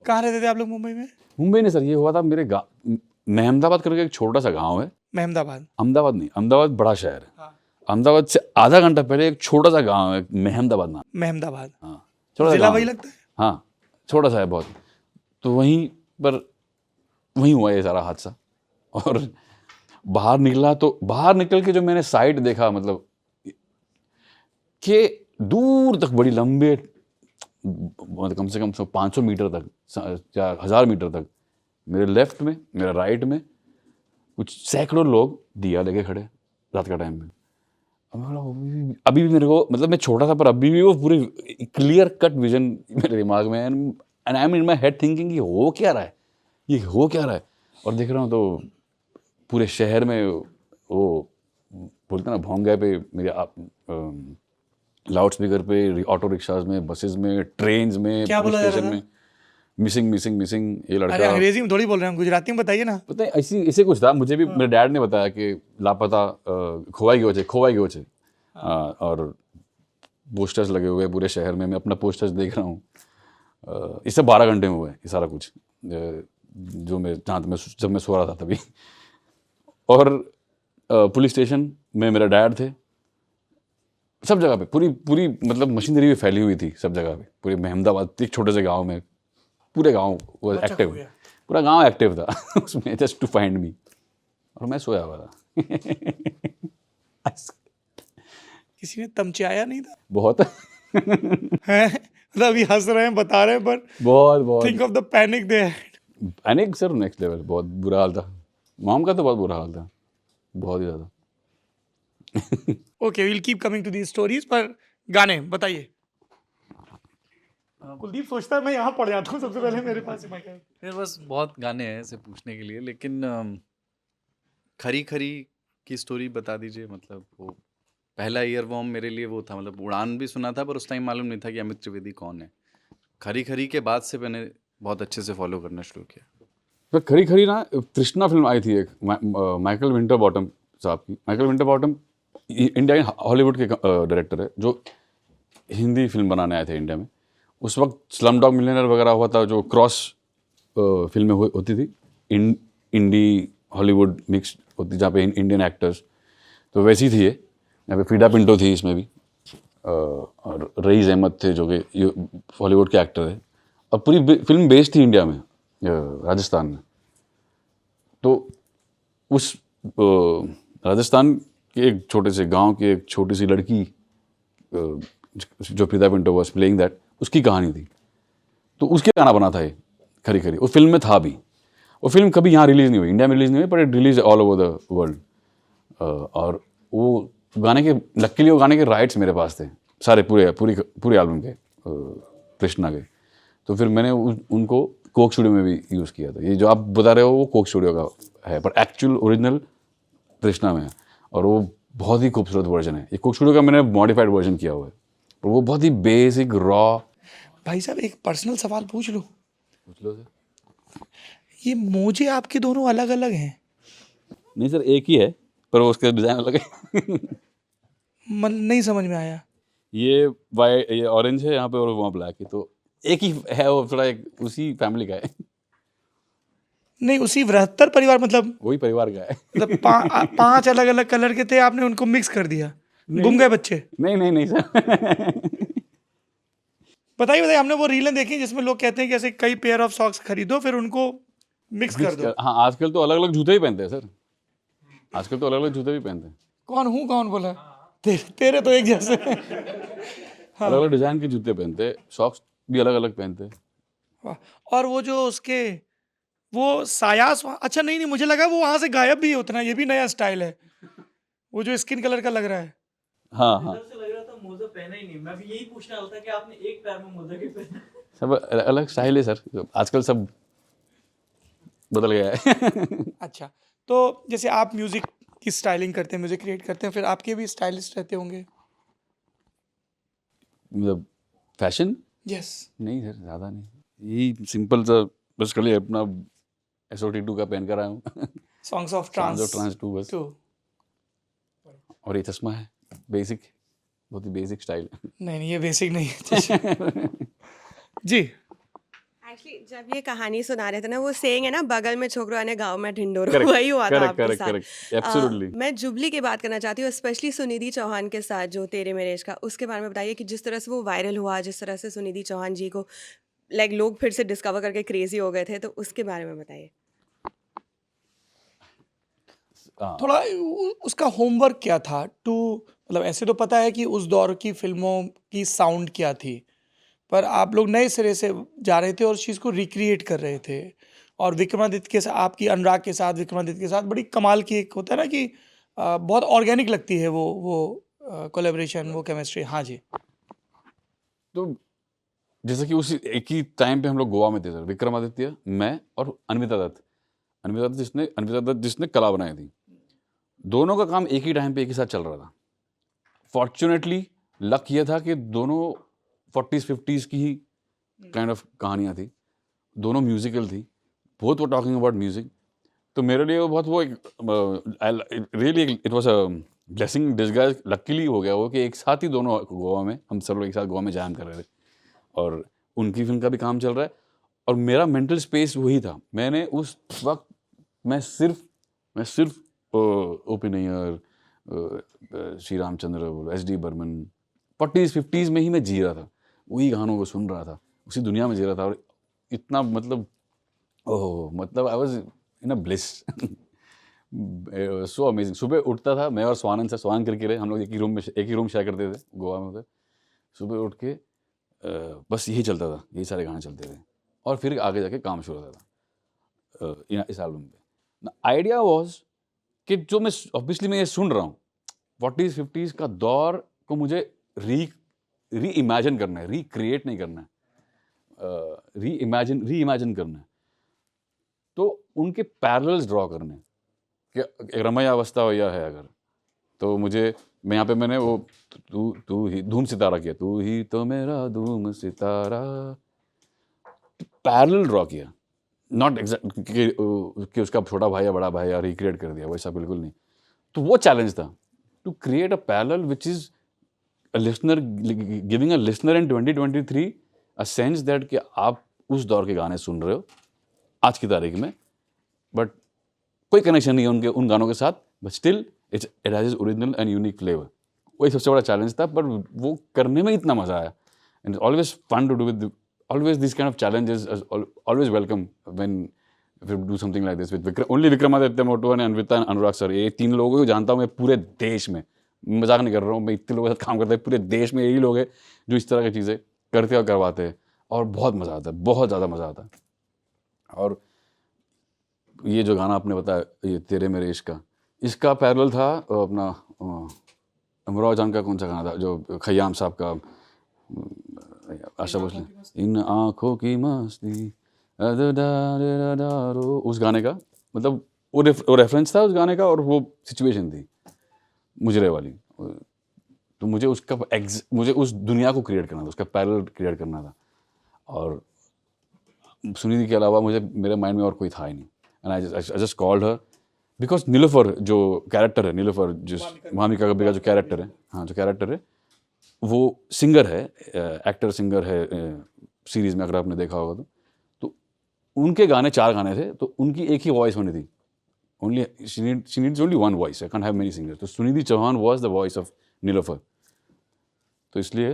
कहाँ रहते थे आप लोग मुंबई में? मुंबई नहीं सर, ये हुआ था मेरे गाँव मेहमदाबाद करके, एक छोटा सा गाँव है। मेहमदाबाद? अहमदाबाद नहीं, अहमदाबाद बड़ा शहर है। हाँ। अहमदाबाद से आधा घंटा पहले एक छोटा सा गाँव है मेहमदाबाद नाम। मेहमदाबाद हाँ, छोटा सा जिला गाँव वही है। लगता है? हाँ, छोटा सा है बहुत। तो वहीं हुआ ये सारा हादसा। और बाहर निकल के जो मैंने साइड देखा, मतलब कि दूर तक बड़ी लंबे, मतलब कम से कम 500 मीटर तक या 1000 मीटर तक, मेरे लेफ्ट में मेरे राइट में कुछ सैकड़ों लोग दिया लेके खड़े रात का टाइम में। अभी भी मेरे को, मतलब मैं छोटा था पर अभी भी वो पूरी क्लियर कट विजन मेरे दिमाग में, and I am in my head thinking ये हो क्या रहा है। और देख रहा हूँ तो पूरे शहर में वो बोलते ना भोंगे पे, मेरे लाउड स्पीकर पे, ऑटो रिक्शाज में, बसेस में, ट्रेन्स में, क्या बोला जा स्टेशन रहा था? में, मिसिंग ये अरे लड़का। अंग्रेजी में थोड़ी बोल रहे हैं, गुजराती में बताइए ना। पता है ऐसे कुछ था, मुझे भी मेरे डैड ने बताया कि लापता, खोवाई गयो छे। और पोस्टर्स लगे हुए पूरे शहर में, मैं अपना पोस्टर्स देख रहा हूँ। इससे 12 घंटे में हुआ है ये सारा कुछ, जो मैं जब मैं सो रहा था तभी। और पुलिस स्टेशन में मेरा डैड थे, सब जगह पे पूरी मतलब मशीनरी भी फैली हुई थी सब जगह पे, पूरे अहमदाबाद एक छोटे से गांव में, पूरे गांव वो अच्छा एक्टिव, हो गया। पूरा गांव एक्टिव था उसमें, जस्ट टू फाइंड मी, और मैं सोया हुआ था किसी ने तमचाया नहीं था? बहुत हैं? मतलब अभी हंस रहे हैं, बता रहे हैं, पर बहुत think of the panic they. Panic sir, next level, बहुत बुरा हाल था। मॉम का तो बहुत बुरा हाल था, बहुत ही ज़्यादा। Okay, will keep coming to the stories, पर गाने बताइए। कुलदीप सोचता है मैं यहाँ पड़ जाता हूँ सबसे पहले, मेरे पास माइक है। मेरे पास बहुत गाने हैं ऐसे पूछने के लिए, लेकिन खरी खरी की स्टोरी बता दीजिए। मतलब वो पहला ईयरवॉर्म मेरे लिए वो था, मतलब उड़ान भी सुना था पर उस टाइम मालूम नहीं था कि अमित त्रिवेदी कौन है। खरी खरी के बाद से मैंने बहुत अच्छे से फॉलो करना शुरू किया। तो खरी खरी ना, तृष्णा फिल्म आई थी एक, माइकल विंटर बॉटम साहब की। माइकल विंटर बॉटम इंडिया के हॉलीवुड के डायरेक्टर है, जो हिंदी फिल्म बनाने आए थे इंडिया में। उस वक्त स्लम डॉग मिलियनेयर वगैरह हुआ था, जो क्रॉस फिल्में होती थी, इंडी हॉलीवुड मिक्स होती, जहाँ पे इंडियन एक्टर्स, तो वैसी थी ये। यहाँ पे फ्रीडा पिंटो थी इसमें भी, और रईस अहमद थे जो कि हॉलीवुड के एक्टर थे। और पूरी फिल्म बेस्ड थी इंडिया में, राजस्थान में। तो उस राजस्थान के एक छोटे से गांव की एक छोटी सी लड़की, जो फ्रीदा पिंटो वाज प्लेइंग दैट, उसकी कहानी थी। तो उसके गाना बना था ये खरी खरी, वो फिल्म में था भी। वो फिल्म कभी यहाँ रिलीज़ नहीं हुई, इंडिया में रिलीज़ नहीं हुई, पर it release all over the world. और वो गाने के, लकीली वो गाने के राइट्स मेरे पास थे सारे, पूरे एल्बम के, कृष्णा के। तो फिर मैंने उनको कोक स्टूडियो में भी यूज़ किया था। ये जो आप बता रहे हो वो कोक स्टूडियो का है, पर एक्चुअल ओरिजिनल कृष्णा में है, और वो बहुत ही खूबसूरत वर्जन है। ये कोक स्टूडियो का मैंने मॉडिफाइड वर्जन किया हुआ है, पर वो बहुत ही बेसिक रॉ। भाई साहब, एक पर्सनल सवाल पूछ लूँ? पूछ लो सर। ये मोजे आपके दोनों अलग अलग हैं? नहीं सर, एक ही है, पर वो उसका डिज़ाइन अलग है। मन नहीं समझ में आया। ये ऑरेंज है यहाँ पे, और वहाँ ब्लैक है, तो एक ही है, वो थोड़ा एक उसी फैमिली का है। नहीं, उसी बृहत्तर परिवार, मतलब वही परिवार का है। मतलब 5 अलग अलग कलर के थे, आपने उनको मिक्स कर दिया, गुम गए बच्चे। नहीं सर। बताइए, हमने वो रीलें देखी जिसमें लोग कहते हैं कि ऐसे कई पेयर ऑफ सॉक्स खरीदो, फिर उनको मिक्स कर दो। हाँ, आजकल तो अलग अलग जूते भी पहनते हैं सर, आजकल तो अलग अलग जूते भी पहनते हैं। कौन बोला? तेरे तो एक जैसे। अलग अलग डिजाइन के जूते पहनते हैं, सॉक्स भी अलग अलग पहनते हैं। वाह। और वो जो उसके वो सायास, अच्छा नहीं, मुझे लगा वो वहां से गायब भी होता ना, ये भी नया स्टाइल है, वो जो स्किन कलर का लग रहा है। हाँ, से लग रहा था मोजा पहना ही नहीं। मैं भी यही पूछना होता है कि आपने एक पैर में मोजा क्यों पहना? सब अलग स्टाइल है सर, आजकल सब बदल गया है। अच्छा, तो जैसे आप म्यूजिक की स्टाइलिंग करते हैं, म्यूजिक क्रिएट करते हैं, फिर आपके भी स्टाइलिस्ट रहते होंगे? मतलब फैशन यस। नहीं सर, ज़्यादा नहीं, यही सिंपल सा बस खाली अपना SOT2 का पहन कर आया हूँ। सॉन्ग्स ऑफ ट्रांस ट्रांस 2 बस। और ये चश्मा है, बेसिक, बहुत ही बेसिक स्टाइल। नहीं, ये बेसिक नहीं है। जी। एक्चुअली जब ये कहानी सुना रहे थे ना, वो सेइंग है ना, बगल में छोकरो आने गांव में ढिंडोरो, Correct, वही हुआ था आपके करेक्ट, साथ। एब्सोल्युटली। मैं जुबली की बात करना चाहती हूँ, स्पेशली सुनिधि चौहान के साथ, जो तेरे मेरे इश्क का, उसके बारे में बताइए कि जिस तरह से वो वायरल हुआ, जिस तरह से सुनिधि चौहान जी को लोग फिर से डिस्कवर करके क्रेजी हो गए थे, तो उसके बारे में बताइए। थोड़ा उसका होमवर्क क्या था मतलब ऐसे तो पता है कि उस दौर की फिल्मों की साउंड क्या थी, पर आप लोग नए सिरे से जा रहे थे और उस चीज़ को रिक्रिएट कर रहे थे, और विक्रमादित्य के साथ, आपकी अनुराग के साथ, विक्रमादित्य के साथ बड़ी कमाल की एक होता है ना कि बहुत ऑर्गेनिक लगती है वो कोलैबोरेशन, वो केमिस्ट्री। हाँ जी। तो जैसे कि उसी एक ही टाइम पे हम लोग गोवा में थे सर, विक्रमादित्य, मैं और अनविता दत्त जिसने कला बनाई थी। दोनों का काम एक ही टाइम पे एक ही साथ चल रहा था। फॉर्चुनेटली लक ये था कि दोनों 40s 50s की ही काइंड ऑफ कहानियाँ थी, दोनों म्यूजिकल थी, both were talking about music. तो मेरे लिए वो बहुत वो एक really it was a blessing disguise. Luckily हो गया वो कि एक साथ ही दोनों गोवा में, हम सब लोग एक साथ गोवा में जैम कर रहे थे, और उनकी फिल्म का भी काम चल रहा है, और मेरा मेंटल स्पेस वही था। मैंने उस वक्त मैं सिर्फ ओपी नैयर, श्री रामचंद्र बोलो, S D Burman, 40s 50s में ही मैं जी रहा था, वही गानों को सुन रहा था, उसी दुनिया में जी रहा था, और इतना मतलब ओह मतलब I was in a bliss, so amazing. सुबह उठता था मैं और स्वानंद करके रहे, हम लोग एक ही रूम शेयर करते थे, गोवा में होते। सुबह उठ के बस यही चलता था, यही सारे गाने चलते थे, और फिर आगे जाके काम शुरू होता था इस एल्बम पे। आइडिया वॉज कि जो मैं ऑब्वियसली मैं ये सुन रहा हूँ 40s 50s का दौर को मुझे री इमेजिन करना है, रिक्रिएट नहीं करना है, री इमेजिन करना है। तो उनके पैरेलल्स ड्रॉ करने हैं कि एक रमैया अवस्था वैया है अगर, तो मैं यहाँ पे मैंने वो तू ही धूम सितारा किया, तू ही तो मेरा धूम सितारा, पैरेलल ड्रॉ किया, नॉट एग्जैक्ट कि उसका छोटा भाई या बड़ा भाई या रिक्रिएट कर दिया, वैसा बिल्कुल नहीं। तो वो चैलेंज था, to create a parallel which is a listener, giving a listener in 2023 a sense that कि आप उस दौर के गाने सुन रहे हो आज की तारीख में, बट कोई कनेक्शन नहीं है उन गानों के साथ, but still it has original and unique flavour. वही सबसे बड़ा चैलेंज था, पर वो करने में इतना मजा आया, and always fun to do with, always these kind of challenges is always welcome when if you do something like this with only Vikramaditya Moto and Anvita and Anurag sir, ये तीन लोगों को जानता हूँ मैं पूरे देश में, मजाक नहीं कर रहा हूँ, मैं इतने लोगों के साथ काम करता है पूरे देश में, यही लोग हैं जो इस तरह की चीज़ें करते और करवाते हैं, और बहुत मज़ा आता है, बहुत ज़्यादा मज़ा आता है। और ये जो गाना आपने बताया ये तेरे मेरे इश्क का, इसका पैरेलल था अपना अमराव जान का कौन सा गाना था जो खयाम साहब का, आशा भोसले, इन आँखों की मस्ती उस गाने का, मतलब वो रेफरेंस था उस गाने का, और वो सिचुएशन थी मुजरे वाली, तो मुझे उस दुनिया को क्रिएट करना था, उसका पैरेलल क्रिएट करना था, और सुनिधि के अलावा मेरे माइंड में और कोई था ही नहीं, and I just called her because Nilofar जो कैरेक्टर है, नीलोफर जिस मामिका कबीर का जो कैरेक्टर है, हाँ जो कैरेक्टर है वो सिंगर है, एक्टर सिंगर है सीरीज़ में, अगर आपने देखा होगा तो उनके गाने 4 गाने थे, तो उनकी एक ही वॉइस होनी थी, only she needs only one voice, I can't have many singers, तो Sunidhi Chauhan was the voice of Nilofar, तो इसलिए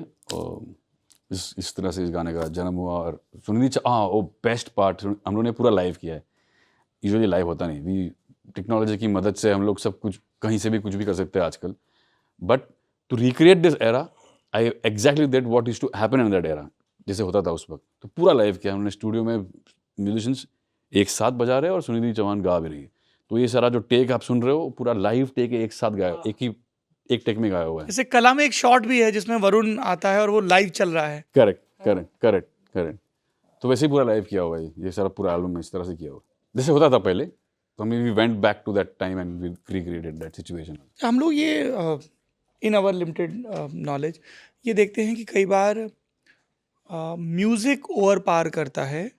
इस तरह से इस गाने का जन्म हुआ। और सुनिधि वो बेस्ट पार्ट हम लोगों ने पूरा लाइव किया है, यूजुअली लाइव होता नहीं, वी टेक्नोलॉजी की मदद से हम लोग सब कुछ कहीं से भी कुछ भी कर सकते हैं आजकल, but to recreate this era I exactly that what used to happen in that era, जैसे होता था उस वक्त, तो पूरा लाइव किया हमने स्टूडियो में, म्यूजिशियंस एक साथ बजा रहे हैं और सुनिधि चौहान गा भी रही है, तो ये सारा जो टेक आप सुन रहे हो पूरा लाइव टेक एक साथ गाया, एक टेक में गाया हुआ है। जैसे कला में एक शॉट भी है जिसमें वरुण आता है और वो लाइव चल रहा है। करेक्ट, तो वैसे ही पूरा लाइव किया हुआ है, ये सारा पूरा एल्बम में इस तरह से किया हुआ है जैसे होता था पहले, तो हमें we went back to that time and we recreated that situation. हम लोग ये इन आवर लिमिटेड नॉलेज ये देखते हैं कि कई बार म्यूज़िक ओवर पार करता है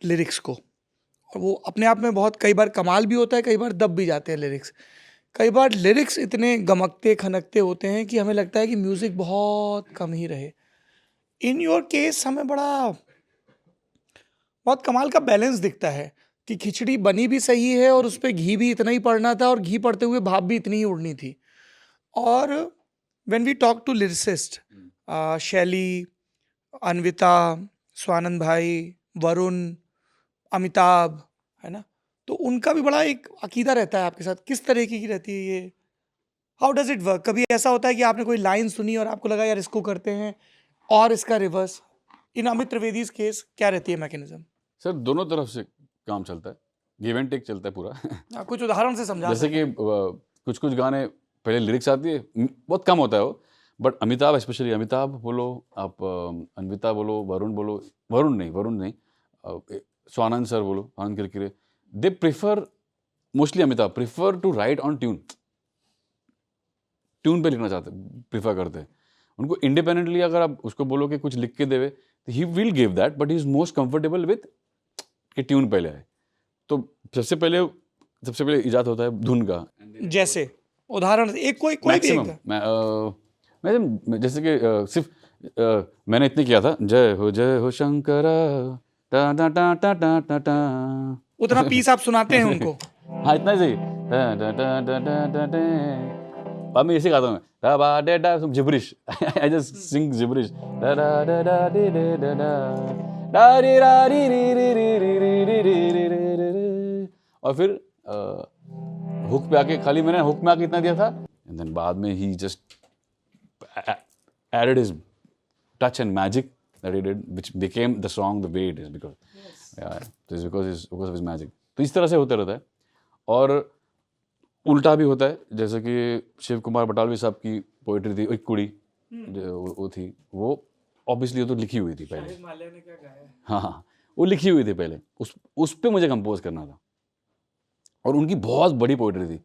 लिरिक्स को, और वो अपने आप में बहुत कई बार कमाल भी होता है, कई बार दब भी जाते हैं लिरिक्स। कई बार लिरिक्स इतने गमकते खनकते होते हैं कि हमें लगता है कि म्यूज़िक बहुत कम ही रहे। इन योर केस हमें बहुत कमाल का बैलेंस दिखता है कि खिचड़ी बनी भी सही है और उस पर घी भी इतना ही पड़ना था और घी पड़ते हुए भाप भी इतनी ही उड़नी थी। और when we talk to lyricist Shellee, Anvita, Swanand भाई, वरुण, अमिताभ, है ना, तो उनका भी बड़ा एक अकीदा रहता है आपके साथ, किस तरीके की रहती है ये, हाउ डज इट वर्क? कभी ऐसा होता है कि आपने कोई लाइन सुनी और आपको लगा यार इसको करते हैं, और इसका रिवर्स? इन अमित त्रिवेदी केस क्या रहती है मैकेनिज्म? सर दोनों तरफ से काम चलता है, गिव एंड टेक चलता है पूरा। कुछ उदाहरण से समझा जैसे कि कुछ गाने पहले लिरिक्स आती है, बहुत कम होता है वो, बट अमिताभ स्पेशली, अमिताभ बोलो आप, अन्विता बोलो, वरुण नहीं, स्वानंद सर बोलो, Anand Kirkire, they prefer, mostly Amitabh prefer to write on tune पे लिखना चाहते, प्रेफर करते हैं। उनको इंडिपेंडेंटली अगर आप उसको बोलो कि कुछ लिख के देवे, तो he will give that, but he is most comfortable with कि ट्यून पहले है। तो सबसे पहले इजाद होता है धुन का। जैसे उदाहरण एक कोई भी मैक्सिमम मैं जैसे कि सिर्फ मैंने इतने किया था, जय हो शंकरा टा टा टा टा टा टा टा, उतना पीस आप सुनाते हैं उनको? हाँ इतना ही सही, बाद में ऐसे गाता हूँ मैं gibberish I just sing gibberish और फिर हुक पे आके खाली मैंने हुक में आके इतना दिया था एंड देन बाद में ही just added his touch and magic that he did which became the song the way it is because so it's because of his magic तो इस तरह से होता रहता है और उल्टा भी होता है जैसे कि शिव कुमार बटालवी साहब की पोइट्री थी एक कुड़ी जो वो थी वो ऑब्वियसली तो लिखी हुई थी पहले माल्या ने क्या गाया है? हाँ वो लिखी हुई थी पहले उस पे मुझे कंपोज करना था और उनकी बहुत बड़ी पोइट्री थी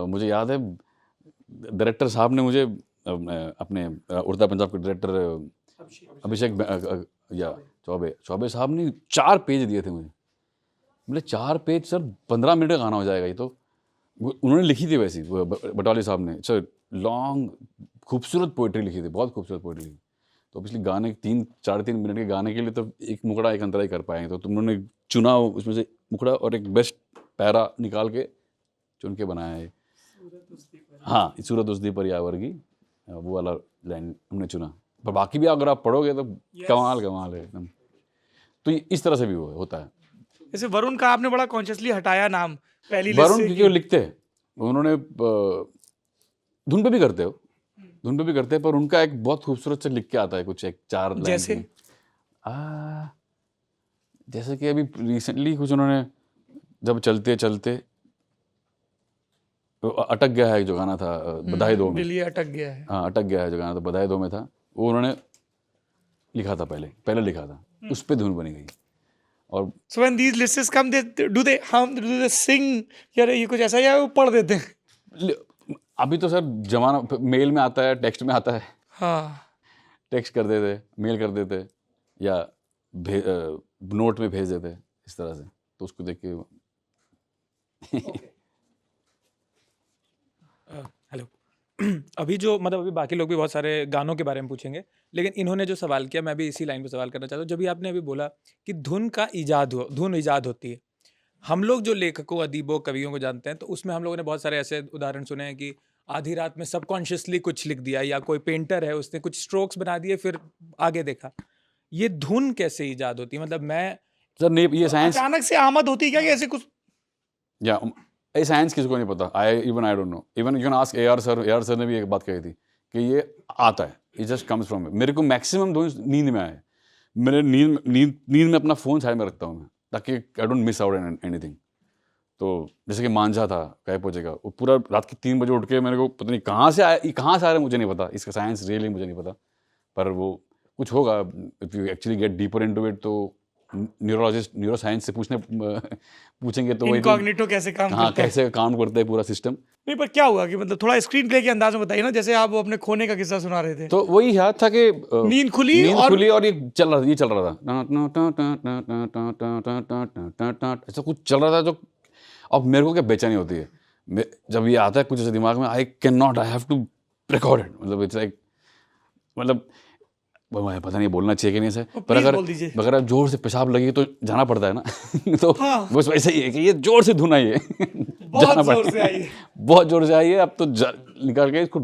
मुझे याद है डायरेक्टर साहब ने मुझे अपने उड़ता पंजाब के डायरेक्टर अभिषेक या चौबे साहब ने 4 पेज दिए थे मुझे बोले 4 पेज सर 15 मिनट का गाना हो जाएगा ये तो उन्होंने लिखी थी वैसी बटाली साहब ने सर लॉन्ग खूबसूरत पोइट्री लिखी थी बहुत खूबसूरत पोइट्री लिखी तो पिछले गाने 3 मिनट के गाने के लिए तो एक मुखड़ा एक अंतरा ही कर पाएंगे तो तुमने चुना उसमें से मुखड़ा और एक बेस्ट पैरा निकाल के चुन के बनाया है हाँ सूरत उस दी पर यावर की वो वाला लाइन हमने चुना पर बाकी भी अगर आप पढ़ोगे तो कमाल है एकदम तो इस तरह से भी होता है जैसे वरुण का आपने बड़ा कॉन्शियसली हटाया नाम पहली वरुण क्योंकि वो लिखते हैं उन्होंने धुन पे भी करते हैं पर उनका एक बहुत खूबसूरत से लिख के आता है कुछ एक 4 लाइन जैसे जैसे कि अभी रिसेंटली कुछ उन्होंने जब चलते अटक गया है जो गाना था बधाई दो में दिल्ली अटक गया है हाँ अटक गया है जो गाना था बधाई दो में था वो उन्होंने लिखा था पहले लिखा था उस पे धुन बनी गई और So when these lists come, do they sing या ये कुछ ऐसा या वो पढ़ देते हैं? अभी तो सर जमाना मेल में आता है टेक्स्ट में आता है हाँ टेक्स्ट कर देते मेल कर देते या नोट में भेज देते इस तरह से तो उसको देख के हेलो अभी जो मतलब अभी बाकी लोग भी बहुत सारे गानों के बारे में पूछेंगे लेकिन इन्होंने जो सवाल किया मैं भी इसी लाइन पे सवाल करना चाहता हूँ जब भी आपने अभी बोला कि धुन ईजाद होती है हम लोग जो लेखकों अदीबों कवियों को जानते हैं तो उसमें हम लोगों ने बहुत सारे ऐसे उदाहरण सुने हैं कि आधी रात में सबकॉन्शियसली कुछ लिख दिया या कोई पेंटर है उसने कुछ स्ट्रोक्स बना दिए फिर आगे देखा ये धुन कैसे ईजाद होती है मतलब मैं सर नहीं ये साइंस अचानक से आमद होती है क्या कि ऐसे कुछ या ये साइंस किसी को नहीं पता I don't know even you can ask AR sir ने भी एक बात कही थी कि ये आता है इट जस्ट कम्स फ्रॉम मेरे को मैक्सिमम धुन नींद में आए मेरे नींद में अपना फ़ोन साइड में रखता हूँ मैं ताकि I don't miss out anything तो जैसे कि मांझा था काय पोचे का वो पूरा रात के 3 बजे उठ के मेरे को पता नहीं कहाँ से आ रहा है मुझे नहीं पता इसका साइंस रियली मुझे नहीं पता पर वो कुछ होगा if you actually get deeper into it तो न्यूरो साइंस से पूछेंगे तो इनकॉग्निटो कैसे काम हाँ करता है? कैसे काम करता है पूरा सिस्टम नहीं पर क्या हुआ कि मतलब थोड़ा स्क्रीन प्ले के अंदाज में बताइए ना जैसे आप वो अपने खोने का किस्सा सुना रहे थे तो वही याद था कि नींद खुली और ये चल रहा था ऐसा कुछ चल रहा था जो अब मेरे को क्या बेचैनी होती है जब ये आता है कुछ ऐसे दिमाग में I have to record it मतलब इट्स लाइक मतलब पता नहीं बोलना चाहिए कि नहीं सर पर अगर जोर से पेशाब लगी तो जाना पड़ता है ना तो बस वैसे ही है कि ये जोर से धुन आई है जाना पड़ता है बहुत जोर से आई है अब तो निकाल के इसको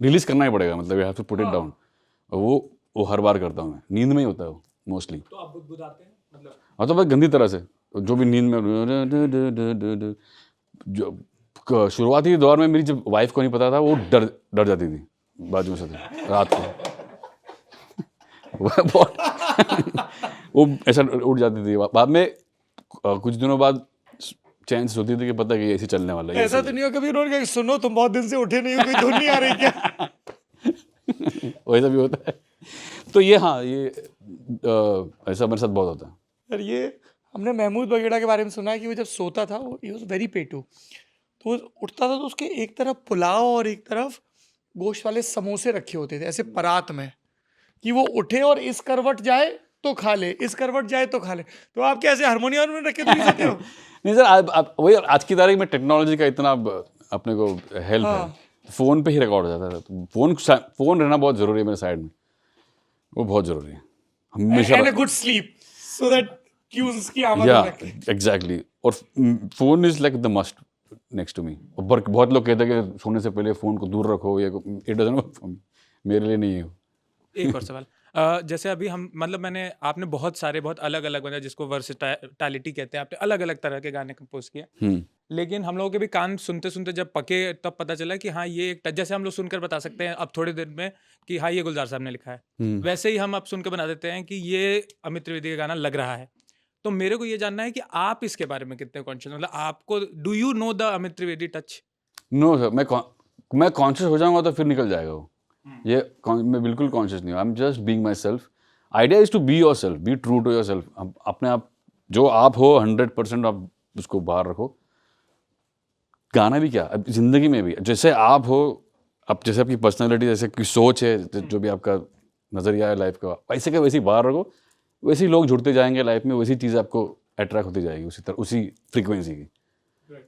रिलीज करना ही पड़ेगा मतलब you have to put it down वो हर बार करता हूँ मैं नींद में ही होता है वो मोस्टली तो आप बुदबुदाते हैं मतलब हाँ तो बस गंदी तरह से जो भी नींद में जो शुरुआती दौर में मेरी जब वाइफ को नहीं पता था वो डर जाती थी बाजू से रात को वो ऐसा उठ जाती थी बाद में कुछ दिनों बाद चैन से सोती थी कि पता है कि ऐसे चलने वाला है ऐसा तो नहीं हो कभी उन्होंने कहा सुनो तुम बहुत दिन से उठे नहीं हो कोई धुन नहीं आ रही क्या वैसा भी होता है तो ये हाँ ये ऐसा मेरे साथ बहुत होता है यार ये हमने महमूद बगेड़ा के बारे में सुना है कि वो जब सोता था वो ही वॉज वेरी पेटू तो वो उठता था तो उसके एक तरफ पुलाव और एक तरफ गोश्त वाले समोसे रखे होते थे ऐसे परात में कि वो उठे और इस करवट जाए तो खा ले इस करवट जाए तो खा ले तो आप कैसे हारमोनियम में रखे तो नहीं सकते हो नहीं सर वही आज की तारीख में टेक्नोलॉजी का इतना अपने को हेल्प है फ़ोन पे ही रिकॉर्ड हो जाता है तो फ़ोन रहना बहुत ज़रूरी है मेरे साइड में वो बहुत ज़रूरी है हमेशा and a good sleep so that cues की आमद एग्जैक्टली और phone is like the must next to me. और बहुत लोग कहते हैं कि सोने से पहले फ़ोन को दूर रखो, या it doesn't work for me, मेरे लिए नहीं है वो। एक और सवाल, जैसे अभी हम मतलब आपने बहुत सारे बहुत अलग अलग मतलब जिसको वर्सेटैलिटी कहते हैं, आपने अलग अलग तरह के गाने कंपोज किए, लेकिन हम लोगों के भी कान सुनते सुनते जब पके तब पता चला कि हाँ ये एक जैसे हम लोग सुनकर बता सकते हैं अब थोड़ी देर में कि हाँ ये गुलजार साहब ने लिखा है, वैसे ही हम अब सुनकर बना देते हैं कि ये अमित त्रिवेदी का गाना लग रहा है। तो मेरे को ये जानना है कि आप इसके बारे में कितने कॉन्शियस, मतलब आपको do you know the Amit Trivedi touch? No sir, मैं कॉन्शियस हो जाऊंगा तो फिर निकल जाएगा वो। मैं बिल्कुल कॉन्शियस नहीं हूँ, I am just being myself. Idea is to be yourself, be true to yourself. अपने आप जो आप हो 100% आप उसको बाहर रखो। गाना भी क्या, अब जिंदगी में भी जैसे आप हो, अब जैसे आपकी पर्सनैलिटी, जैसे आपकी सोच है, जो भी आपका नज़रिया है लाइफ का, वैसे का वैसे ही बाहर रखो। वैसे ही लोग जुड़ते जाएंगे लाइफ में, वैसी चीज़ आपको अट्रैक्ट होती जाएगी उसी तरह, उसी फ्रीक्वेंसी की।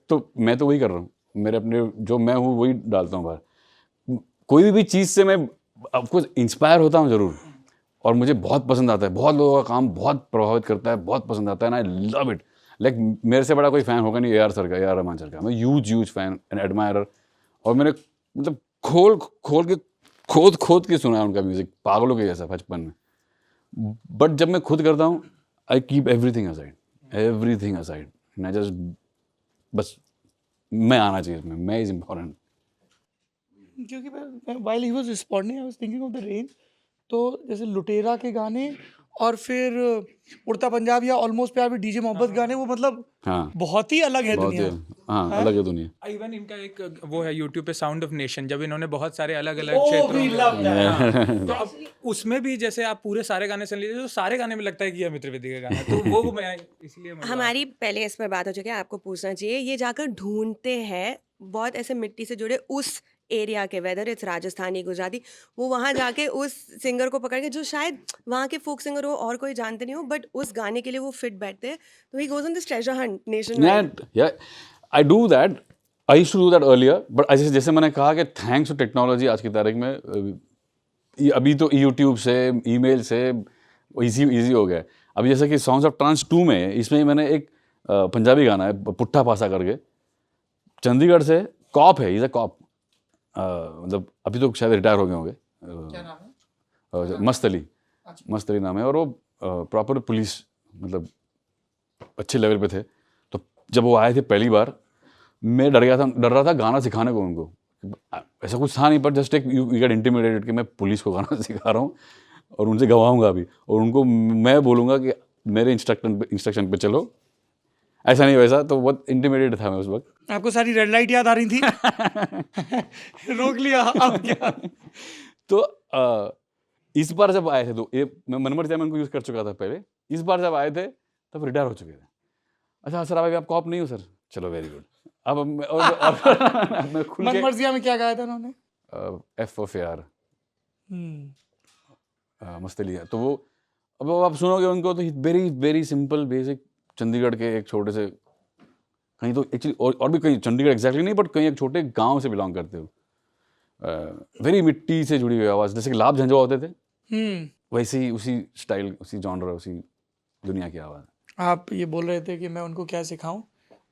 तो मैं तो वही कर रहा हूँ, मेरे अपने जो मैं हूँ वही डालता हूँ बाहर। कोई भी चीज़ से मैं आपको इंस्पायर होता हूँ ज़रूर, और मुझे बहुत पसंद आता है। बहुत लोगों का काम बहुत प्रभावित करता है, बहुत पसंद आता है, and I love it. Like मेरे से बड़ा कोई फ़ैन होगा नहीं AR सर का, AR रहमान सर का। मैं ह्यूज फ़ैन एंड एडमायरर, और मैंने मतलब खोद के सुना है उनका म्यूज़िक, पागलों के जैसा बचपन में। बट जब मैं खुद करता हूँ, आई कीप एवरीथिंग असाइड। मैं जस्ट बस मैं आना चाहिए इसमें, मैं इज़ इम्पॉर्टेंट। क्योंकि मैं while he was responding I was thinking of the range, तो जैसे लुटेरा के गाने और फिर उड़ता पंजाब या ऑलमोस्ट प्यार भी डीजे मोहब्बत गाने, वो मतलब हाँ, बहुत ही अलग है बहुत दुनिया। हाँ, अलग है दुनिया। इवन इनका एक वो है यूट्यूब पे साउंड ऑफ नेशन, जब इन्होंने बहुत सारे अलग अलग Oh, क्षेत्रों we में- love that. हाँ, तो अब उसमें भी जैसे आप पूरे सारे गाने सुन लीजिए तो सारे गाने में लगता है कि ये अमित त्रिवेदी का गाना है, तो वो मैं इसलिए मतलब हमारी पहले इस पर बात हो चुकी है, आपको पूछना चाहिए, ये जाकर ढूंढते हैं बहुत ऐसे मिट्टी से जुड़े उस एरिया के, वेदर इट्स राजस्थानी गुजराती, वो वहाँ जाके उस सिंगर को पकड़ के जो शायद वहाँ के फोक सिंगर हो और कोई जानते नहीं हो, बट उस गाने के लिए वो फिट बैठते हैं, तो he goes on this treasure Hunt nation. Yeah, I do that. I used to do that earlier, but जैसे मैंने कहा कि थैंक्स टू टेक्नोलॉजी आज की तारीख में अभी तो यूट्यूब से, ईमेल से इजी हो गया है। अभी जैसे कि सॉन्ग्स ऑफ ट्रांस 2 में, इसमें मैंने एक पंजाबी गाना है पुट्ठा पासा करके, चंडीगढ़ से कॉप है, इज़ अ कॉप, मतलब अभी तो शायद रिटायर हो गए होंगे। क्या नाम है? मस्त अली नाम है, और वो प्रॉपर पुलिस, मतलब अच्छे लेवल पे थे। तो जब वो आए थे पहली बार, मैं डर रहा था गाना सिखाने को उनको। ऐसा कुछ था नहीं, पर जस्ट एक यू गेट इंटिमिडेटेड कि मैं पुलिस को गाना सिखा रहा हूँ और उनसे गवाऊंगा भी, और उनको मैं बोलूँगा कि मेरे इंस्ट्रक्शन पे चलो, ऐसा नहीं वैसा। तो बहुत इंटिमिडेटेड था मैं उस वक्त। आपको सारी रेड लाइट याद आ रही थी? रोक लिया, अब क्या? तो इस बार जब आए थे, तो ये मैं मनमर जैमन को यूज़ कर चुका था पहले। इस बार जब आए थे तब रिटायर हो चुके थे। अच्छा सर, अभी आप कॉप नहीं हो सर? चलो वेरी गुड। अब मैं खुल मन के मर्जिया में क्या गाया था उन्होंने? FOFAR मस्त लिया। तो वो अब आप सुनोगे उनको तो very very simple basic, Chandigarh के एक छोटे से, कहीं तो एक्चुअली और भी कहीं चंडीगढ़ एग्जैक्टली नहीं, बट कहीं एक छोटे गांव से बिलोंग करते हो। वेरी मिट्टी से जुड़ी हुई आवाज़, जैसे कि लाभ झंझवा होते थे, वैसे ही उसी स्टाइल, उसी जॉनर, उसी दुनिया की आवाज़। आप ये बोल रहे थे कि मैं उनको क्या सिखाऊं।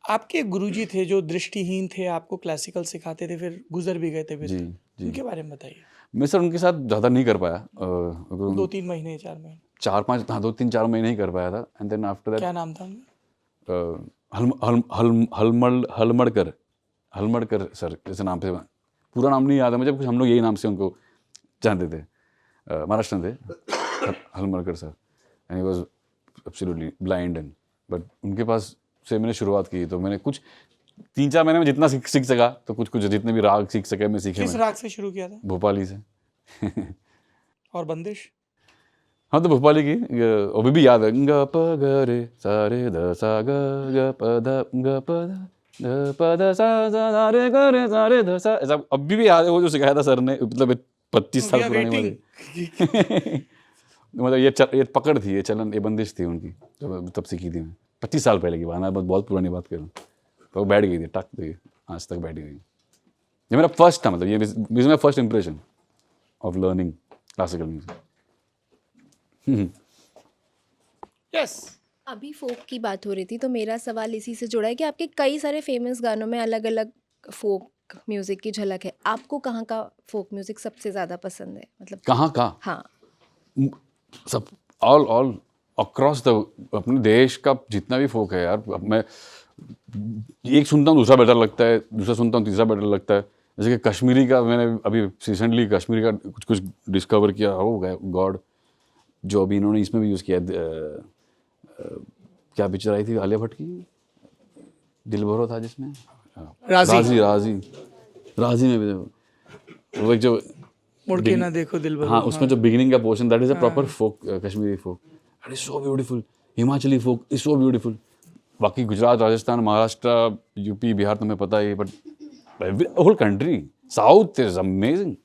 आपके गुरुजी थे जो दृष्टिहीन थे, आपको क्लासिकल सिखाते थे, फिर गुजर भी गए थे फिर। जी जी। उनके बारे में बताइए। मैं सर उनके साथ ज़्यादा नहीं कर पाया, 2-3 महीने, 4 महीने? 4-5, हाँ 2-3-4 महीने ही कर पाया था। एंड देन आफ्टर दैट क्या नाम था उनका? हलमड़कर सर जैसे नाम से, पूरा नाम नहीं याद है मुझे, कुछ हम लोग यही नाम से उनको जानते थे। महाराष्ट्र में थे Halmadkar sir, and he was absolutely blind and, but उनके पास से मैंने शुरुआत की। तो मैंने कुछ 3-4 महीने में जितना सीख सका, तो कुछ जितने भी राग सीख सके मैं सीखे। किस राग से शुरू किया था? भोपाली से। और बंदिश? हाँ, तो भोपाली की अभी भी याद है। ग प ग रे सा रे ध सा ग प ध ग प ध प ध सा सा रे ग रे सा रे ध सा, ऐसा अभी भी याद है। वो जो सिखाया था सर ने, मतलब 25 साल पुरानी वाली मतलब ये पकड़ थी, ये चलन, ये बंदिश थी उनकी, जब तब सीखी थी मैं। 25 साल पहले की बात, मैं बहुत पुरानी बात कर रहा हूँ। तो वो बैठ गई थी, टक थी, आज तक बैठी हुई। ये मेरा फर्स्ट था, मतलब ये is my first impression of learning classical music. Yes. अभी फोक की बात हो रही थी तो मेरा सवाल इसी से जुड़ा है कि आपके कई सारे फेमस गानों में अलग अलग फोक म्यूज़िक की झलक है। आपको कहाँ का फोक म्यूज़िक सबसे ज़्यादा पसंद है, मतलब कहाँ का हाँ सब ऑल अक्रॉस द अपने देश का जितना भी फोक है यार, अब मैं एक सुनता हूँ दूसरा बेटर लगता है, दूसरा सुनता हूँ तीसरा बेटर लगता है। जैसे कि कश्मीरी का मैंने अभी रिसेंटली कश्मीरी का कुछ कुछ डिस्कवर किया, हो गया गॉड, जो अभी इन्होंने इसमें भी यूज़ किया क्या पिक्चर आई थी आलिया भट्ट की, दिल भरो था जिसमें, राजी। राजी में भी वो एक जो मुड़ के ना देखो दिल भरो। हाँ उसमें जो बिगिनिंग का portion that is a proper folk, Kashmiri folk, that is so beautiful. Himachali folk is so beautiful. बाकी गुजरात, राजस्थान, महाराष्ट्र, यूपी, बिहार तो मैं पता ही, but whole country south is amazing.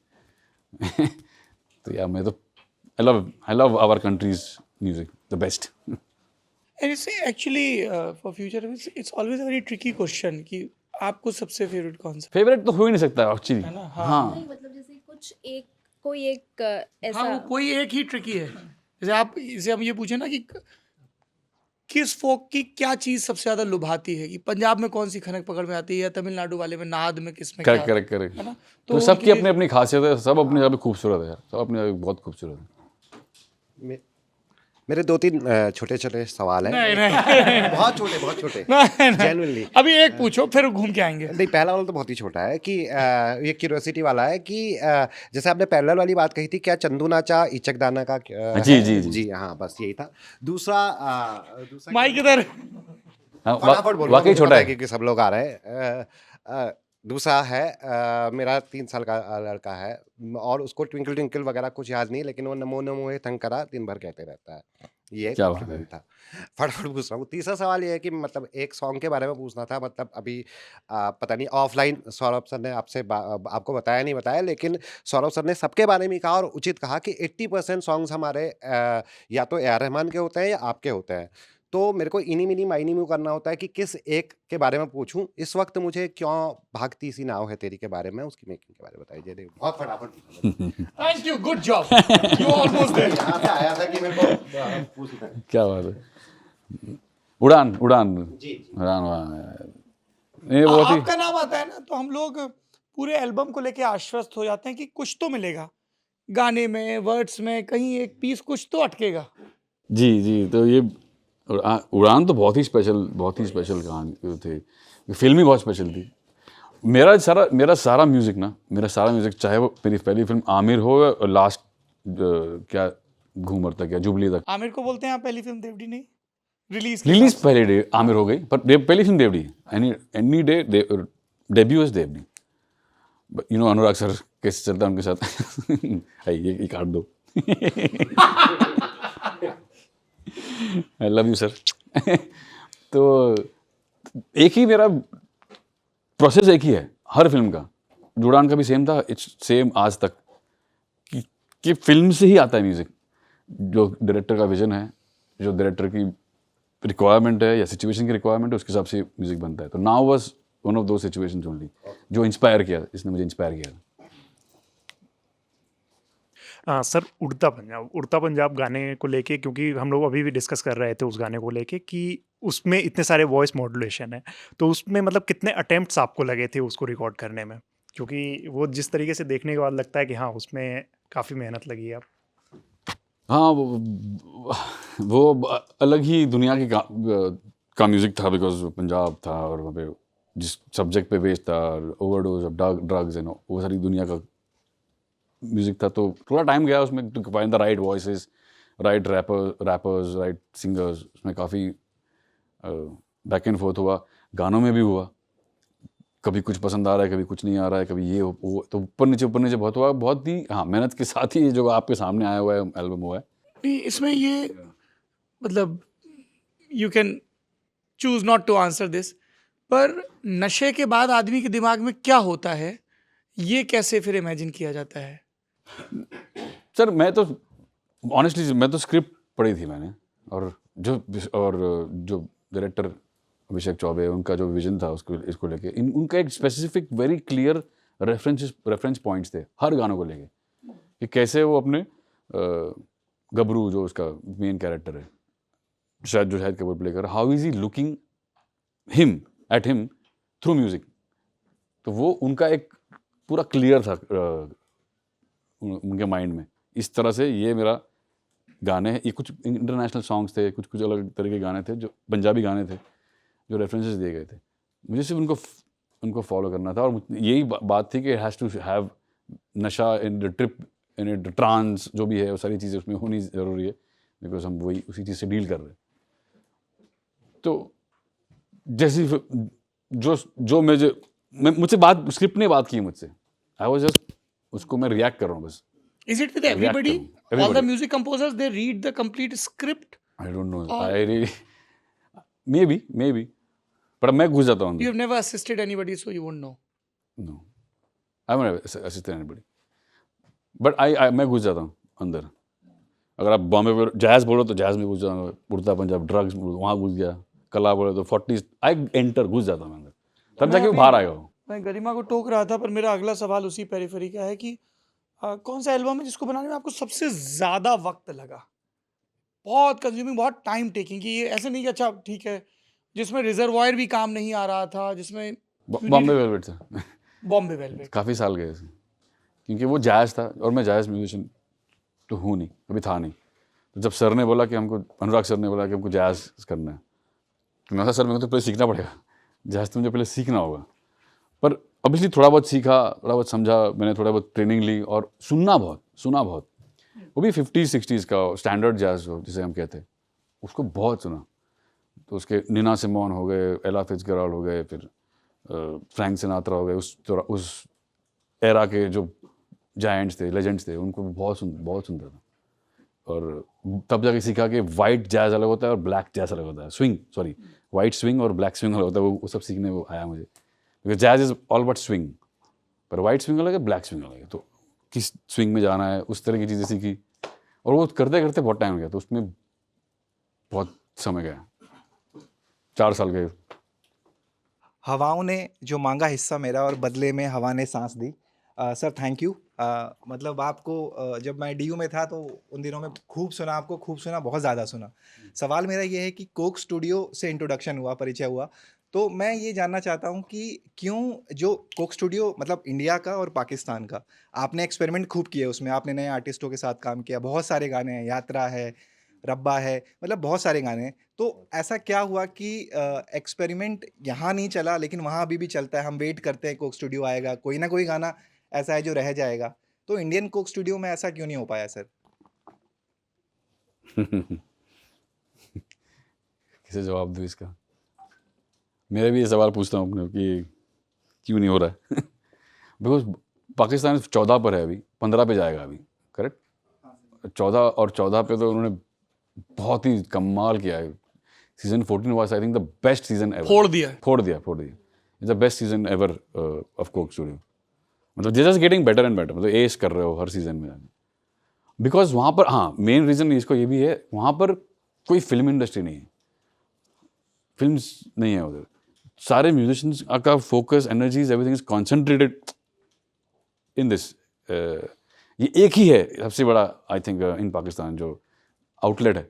तो यार मैं तो I love our country's music the best. And it's actually for future it's always a very tricky question कि आपको सबसे फेवरेट कौन सा फेवरेट तो हो ही नहीं सकता एक्चुअली। है ना? हाँ नहीं, मतलब जैसे कुछ एक कोई एक ऐसा हाँ, वो कोई एक ही ट्रिकी है। जैसे हम ये पूछे ना कि किस फोक की क्या चीज सबसे ज्यादा लुभाती है, कि पंजाब में कौन सी खनक पकड़ में आती है, या तमिलनाडु वाले में नाद में, किस में क्या करेक्ट करेक्ट करेक्ट। है ना? तो सबकी अपनी अपनी खासियत है, सब अपनी जगह पे खूबसूरत है यार, सब अपनी जगह पे बहुत खूबसूरत है। मेरे 2-3 छोटे छोटे सवाल हैं। नहीं बहुत छोटे नहीं। जेन्युइनली। अभी एक पूछो फिर घूम के आएंगे। नहीं, पहला वाला तो बहुत ही छोटा है कि ये क्यूरियोसिटी वाला है कि जैसे आपने पैरेलल वाली बात कही थी, क्या चंदू नाचा इचक दाना का जी, है? जी, जी। जी हाँ, बस यही था। दूसरा माइक इधर। फटाफट बोलूंगा, वाकई मुझे छोटा पता है। क्योंकि सब लोग आ रहे हैं। दूसरा है मेरा 3 साल का लड़का है और उसको ट्विंकल ट्विंकल वगैरह कुछ याद नहीं, लेकिन वो नमो नमो हे थंकरा दिन भर कहते रहता है। ये क्या बात compliment था। फटाफट पूछ रहा हूँ। तीसरा सवाल ये है कि मतलब एक सॉन्ग के बारे में पूछना था। मतलब अभी पता नहीं ऑफलाइन सौरभ सर ने आपको बताया नहीं बताया, लेकिन सौरभ सर ने सबके बारे में कहा और उचित कहा कि 80% सॉन्ग्स हमारे या तो ए आर रहमान के होते हैं या आपके होते हैं। तो मेरे को इनी मिनी माइनी म्यू करना होता है कि किस एक के बारे में पूछूं। इस वक्त मुझे क्यों भागती सी नाव है तेरी के बारे में, उसकी मेकिंग के बारे में बताइए। देखो बहुत फटाफट। Thank you, good job, you almost there. यहाँ से आया था कि मेरे को पूछना है। क्या बात है। उड़ान उड़ान जी उड़ान वाह, ये बहुत ही आपका नाम आता है ना तो हम लोग पूरे एल्बम को लेके आश्वस्त हो जाते हैं कि कुछ तो मिलेगा, गाने में, वर्ड्स में, कहीं एक पीस कुछ तो अटकेगा। जी जी। तो ये उड़ान तो बहुत ही स्पेशल कहानी थे, फिल्म ही बहुत स्पेशल थी। मेरा सारा म्यूज़िक चाहे वो मेरी पहली फिल्म आमिर हो और लास्ट क्या घूमर तक या जुबली तक। आमिर को बोलते हैं आप पहली फिल्म देवड़ी नहीं रिलीज पहले डे आमिर हो गई, पर पहली film Devdi, any day debut is Devdi. You know Anurag sir कैसे चलता है उनके साथ। ये काट दो। I love you sir. तो एक ही मेरा प्रोसेस एक ही है हर फिल्म का। जुड़ान का भी सेम था, इट्स सेम आज तक कि फिल्म से ही आता है म्यूज़िक। जो डायरेक्टर का विजन है, जो डायरेक्टर की रिक्वायरमेंट है या सिचुएशन की रिक्वायरमेंट है, उसके हिसाब से म्यूज़िक बनता है। तो नाउ वाज वन ऑफ दो सिचुएशंस ओनली जो इंस्पायर किया, इसने मुझे इंस्पायर किया। सर उड़ता पंजाब गाने को लेके, क्योंकि हम लोग अभी भी डिस्कस कर रहे थे उस गाने को लेके कि उसमें इतने सारे वॉइस मॉड्यूलेशन है, तो उसमें मतलब कितने अटेम्प्ट्स आपको लगे थे उसको रिकॉर्ड करने में? क्योंकि वो जिस तरीके से देखने के बाद लगता है कि हाँ उसमें काफ़ी मेहनत लगी है। आप हाँ वो अलग ही दुनिया की का म्यूज़िक था, बिकॉज पंजाब था और वहाँ पे जिस सब्जेक्ट पे बेस्ड था, ओवरडोज ऑफ ड्रग्स एंड वो सारी दुनिया का म्यूज़िक था। तो थोड़ा टाइम गया उसमें to find the right voices, right rappers, right singers. उसमें काफ़ी बैक एंड फोर्थ हुआ, गानों में भी हुआ। कभी कुछ पसंद आ रहा है, कभी कुछ नहीं आ रहा है, कभी ये वो, तो ऊपर नीचे बहुत हुआ। बहुत ही हाँ मेहनत के साथ ही जो आपके सामने आया हुआ है एल्बम हुआ है। नहीं, इसमें ये मतलब you can choose not to answer this, पर नशे के बाद आदमी के दिमाग में क्या होता है, ये कैसे फिर इमेजिन किया जाता है? सर मैं तो ऑनेस्टली मैं तो स्क्रिप्ट पढ़ी थी मैंने, और जो डायरेक्टर अभिषेक चौबे, उनका जो विजन था उसको इसको लेके, उनका एक specific very clear reference points थे हर गानों को लेके, कि कैसे वो अपने गबरू जो उसका मेन कैरेक्टर है, शायद जो शायद कपूर प्ले कर, how is he looking him at him through music. तो वो उनका एक पूरा क्लियर था उनके माइंड में. इस तरह से ये मेरा गाने हैं. ये कुछ इंटरनेशनल सॉन्ग्स थे, कुछ कुछ अलग तरह के गाने थे, जो पंजाबी गाने थे, जो रेफरेंसेस दिए गए थे. मुझे सिर्फ उनको फॉलो करना था. और यही बात थी कि हैज़ टू हैव नशा in the trip, in the trance, जो भी है वो सारी चीज़ें उसमें होनी ज़रूरी है, बिकॉज हम वही उसी चीज़ से डील कर रहे हैं. तो जैसी जो मैं मुझसे बात स्क्रिप्ट ने बात की मुझसे, आई वाज जस्ट उसको मैं रिएक्ट कर रहा हूँ बस. Is it with React everybody? करूँ. All the Everybody. music composers, they read the complete script? I don't know. Or- I really maybe. पर मैं घुस जाता हूँ. You have never assisted anybody, so you won't know. No, I haven't assisted anybody. But I मैं घुस जाता हूँ अंदर. अगर आप बॉम्बे में जैज़ बोलो तो जैज़ में घुस जाऊँगा. उड़ता पंजाब, ड्रग्स वहाँ घुस गया. कला बोले तो 40s आई एंटर, घुस जाता हूँ अंदर. तब जाके वो बाहर आएगा वो. मैं गरिमा को टोक रहा था, पर मेरा अगला सवाल उसी पेरिफेरी का है कि कौन सा एल्बम है जिसको बनाने में आपको सबसे ज़्यादा वक्त लगा, बहुत कंज्यूमिंग, बहुत टाइम टेकिंग, कि ये ऐसे नहीं कि अच्छा ठीक है, जिसमें रिजर्वायर भी काम नहीं आ रहा था, जिसमें बॉम्बे वेलवेट से बॉम्बे वेलवेट. काफ़ी साल गए इसमें, क्योंकि वो जैज़ था और मैं जैज़ म्यूजिशियन तो हूँ नहीं, कभी था नहीं. तो जब सर ने बोला कि हमको, अनुराग सर ने बोला कि हमको जैज़ करना है, तो मैं कहा सर मेरे को तो पहले सीखना पड़ेगा, जैज़ तो मुझे पहले सीखना होगा. पर ऑब्वियसली थोड़ा बहुत सीखा, थोड़ा बहुत समझा मैंने, थोड़ा बहुत ट्रेनिंग ली और सुना बहुत. वो भी 50s 60s का स्टैंडर्ड जैज़ हो जिसे हम कहते हैं, उसको बहुत सुना. तो उसके निना सिमोन हो गए, एला फिट्जगेराल्ड हो गए, फिर फ्रैंक सिनात्रा हो गए, उस एरा के जो जायंट्स थे, लेजेंड्स थे, उनको बहुत सुनता था. और तब जाके सीखा कि वाइट जैज़ अलग होता है और ब्लैक जैज़ अलग होता है. वाइट स्विंग और ब्लैक स्विंग अलग होता है. वो सब सीखने को आया मुझे, because jazz is all but swing, पर वाइट स्विंग अलग है, ब्लैक स्विंग अलग है. तो किस स्विंग में जाना है, उस तरह की चीज़ें सीखी. और वो करते करते बहुत टाइम गया, तो उसमें बहुत समय गया, 4 साल गए. हवाओं ने जो मांगा हिस्सा मेरा और बदले में हवा ने सांस दी. Sir thank you. मतलब आपको जब मैं डीयू में था तो उन दिनों में खूब सुना, बहुत ज़्यादा सुना. सवाल मेरा ये है कि कोक स्टूडियो से इंट्रोडक्शन हुआ, परिचय हुआ, तो मैं ये जानना चाहता हूँ कि क्यों जो कोक स्टूडियो, मतलब इंडिया का और पाकिस्तान का, आपने एक्सपेरिमेंट खूब किए उसमें, आपने नए आर्टिस्टों के साथ काम किया, बहुत सारे गाने हैं, यात्रा है, रब्बा है, मतलब बहुत सारे गाने हैं. तो ऐसा क्या हुआ कि एक्सपेरिमेंट यहाँ नहीं चला लेकिन वहाँ अभी भी चलता है, हम वेट करते हैं कोक स्टूडियो आएगा, कोई ना कोई गाना ऐसा है जो रह जाएगा. तो इंडियन कोक स्टूडियो में ऐसा क्यों नहीं हो पाया सर? किसे जवाब दूँ इसका? मैं भी ये सवाल पूछता हूँ अपने कि क्यों नहीं हो रहा है. बिकॉज पाकिस्तान 14 पर है, अभी 15 पे जाएगा अभी, करेक्ट? 14 पे तो उन्होंने बहुत ही कमाल किया है. Season 14 was I think the best season ever. फोड़ दिया. It's the best season ever of Coke Studio. मतलब they just getting better and better, मतलब एस कर रहे हो हर सीजन में. बिकॉज वहाँ पर, हाँ, मेन रीज़न इसको ये भी है, वहाँ पर कोई फिल्म इंडस्ट्री नहीं है, फिल्म्स नहीं है उधर. सारे म्यूजिशियंस का focus, energies, everything is concentrated in this. ये एक ही है सबसे बड़ा, आई थिंक, इन पाकिस्तान जो आउटलेट है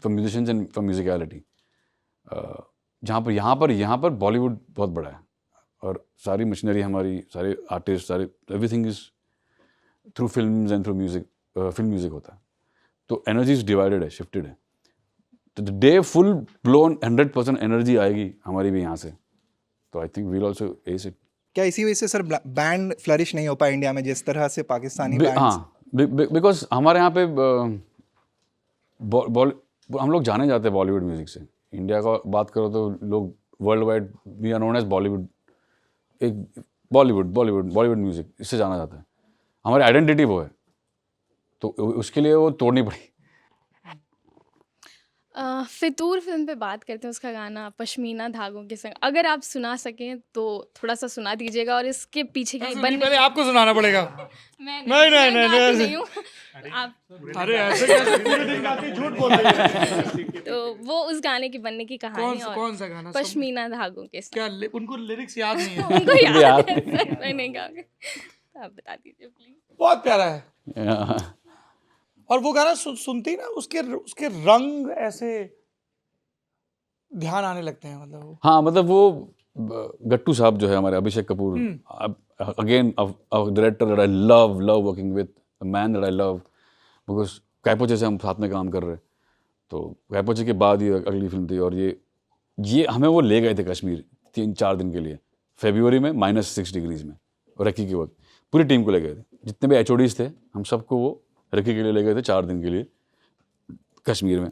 for musicians and for musicality. यहाँ पर बॉलीवुड बहुत बड़ा है और सारी मशीनरी हमारी, सारे आर्टिस्ट, सारे everything is through films and through music. Film music होता है, तो एनर्जी इज डिवाइडेड है, शिफ्टेड है. तो the day full blown 100% energy आएगी हमारी भी यहाँ से, तो I think we'll also ace it. क्या इसी वजह से सर बैंड फ्लरिश नहीं हो पाया इंडिया में जिस तरह से पाकिस्तानी बैंड? हाँ, बिकॉज हमारे यहाँ पे हम लोग जाने जाते हैं बॉलीवुड म्यूजिक से. इंडिया का बात करो तो लोग world wide we are known as Bollywood. एक बॉलीवुड म्यूजिक, इससे जाना जाता है. हमारी आइडेंटिटी वो है, तो उसके लिए वो तोड़नी पड़ी. फितूर फिल्म पे बात करते हैं, उसका गाना पश्मीना धागों के संग, अगर आप सुना सकें तो थोड़ा सा सुना दीजिएगा. और इसके पीछे की पहले आपको सुनाना पड़ेगा. मैं नहीं. हूँ आप. अरे ऐसे कैसे पूरे दिन गाती, झूठ बोल रही है. तो वो उस गाने की बनने की कहानी, और कौन सा गाना? पश्मीना धागों के संग. क्या उनको लिरिक्स याद नहीं है? उनको याद है सर, मैं नहीं गाऊंगी, तो आप बता दीजिए प्लीज. बहुत प्यारा है. और वो गाना सुनते ही ना, उसके रंग ऐसे ध्यान आने लगते हैं मतलब वो। हाँ मतलब वो गट्टू साहब जो है हमारे Abhishek Kapoor, again director that I love working with, a man that I love, because Kai Po Che से हम साथ में काम कर रहे, तो कैपोचे के बाद ये अगली फिल्म थी, और ये हमें वो ले गए थे कश्मीर 3-4 दिन के लिए, फरवरी में -6 डिग्रीज में, और रक्की के वक्त पूरी टीम को ले गए थे, जितने भी HODs थे हम सबको वो रक्की के लिए ले गए थे 4 दिन के लिए कश्मीर में।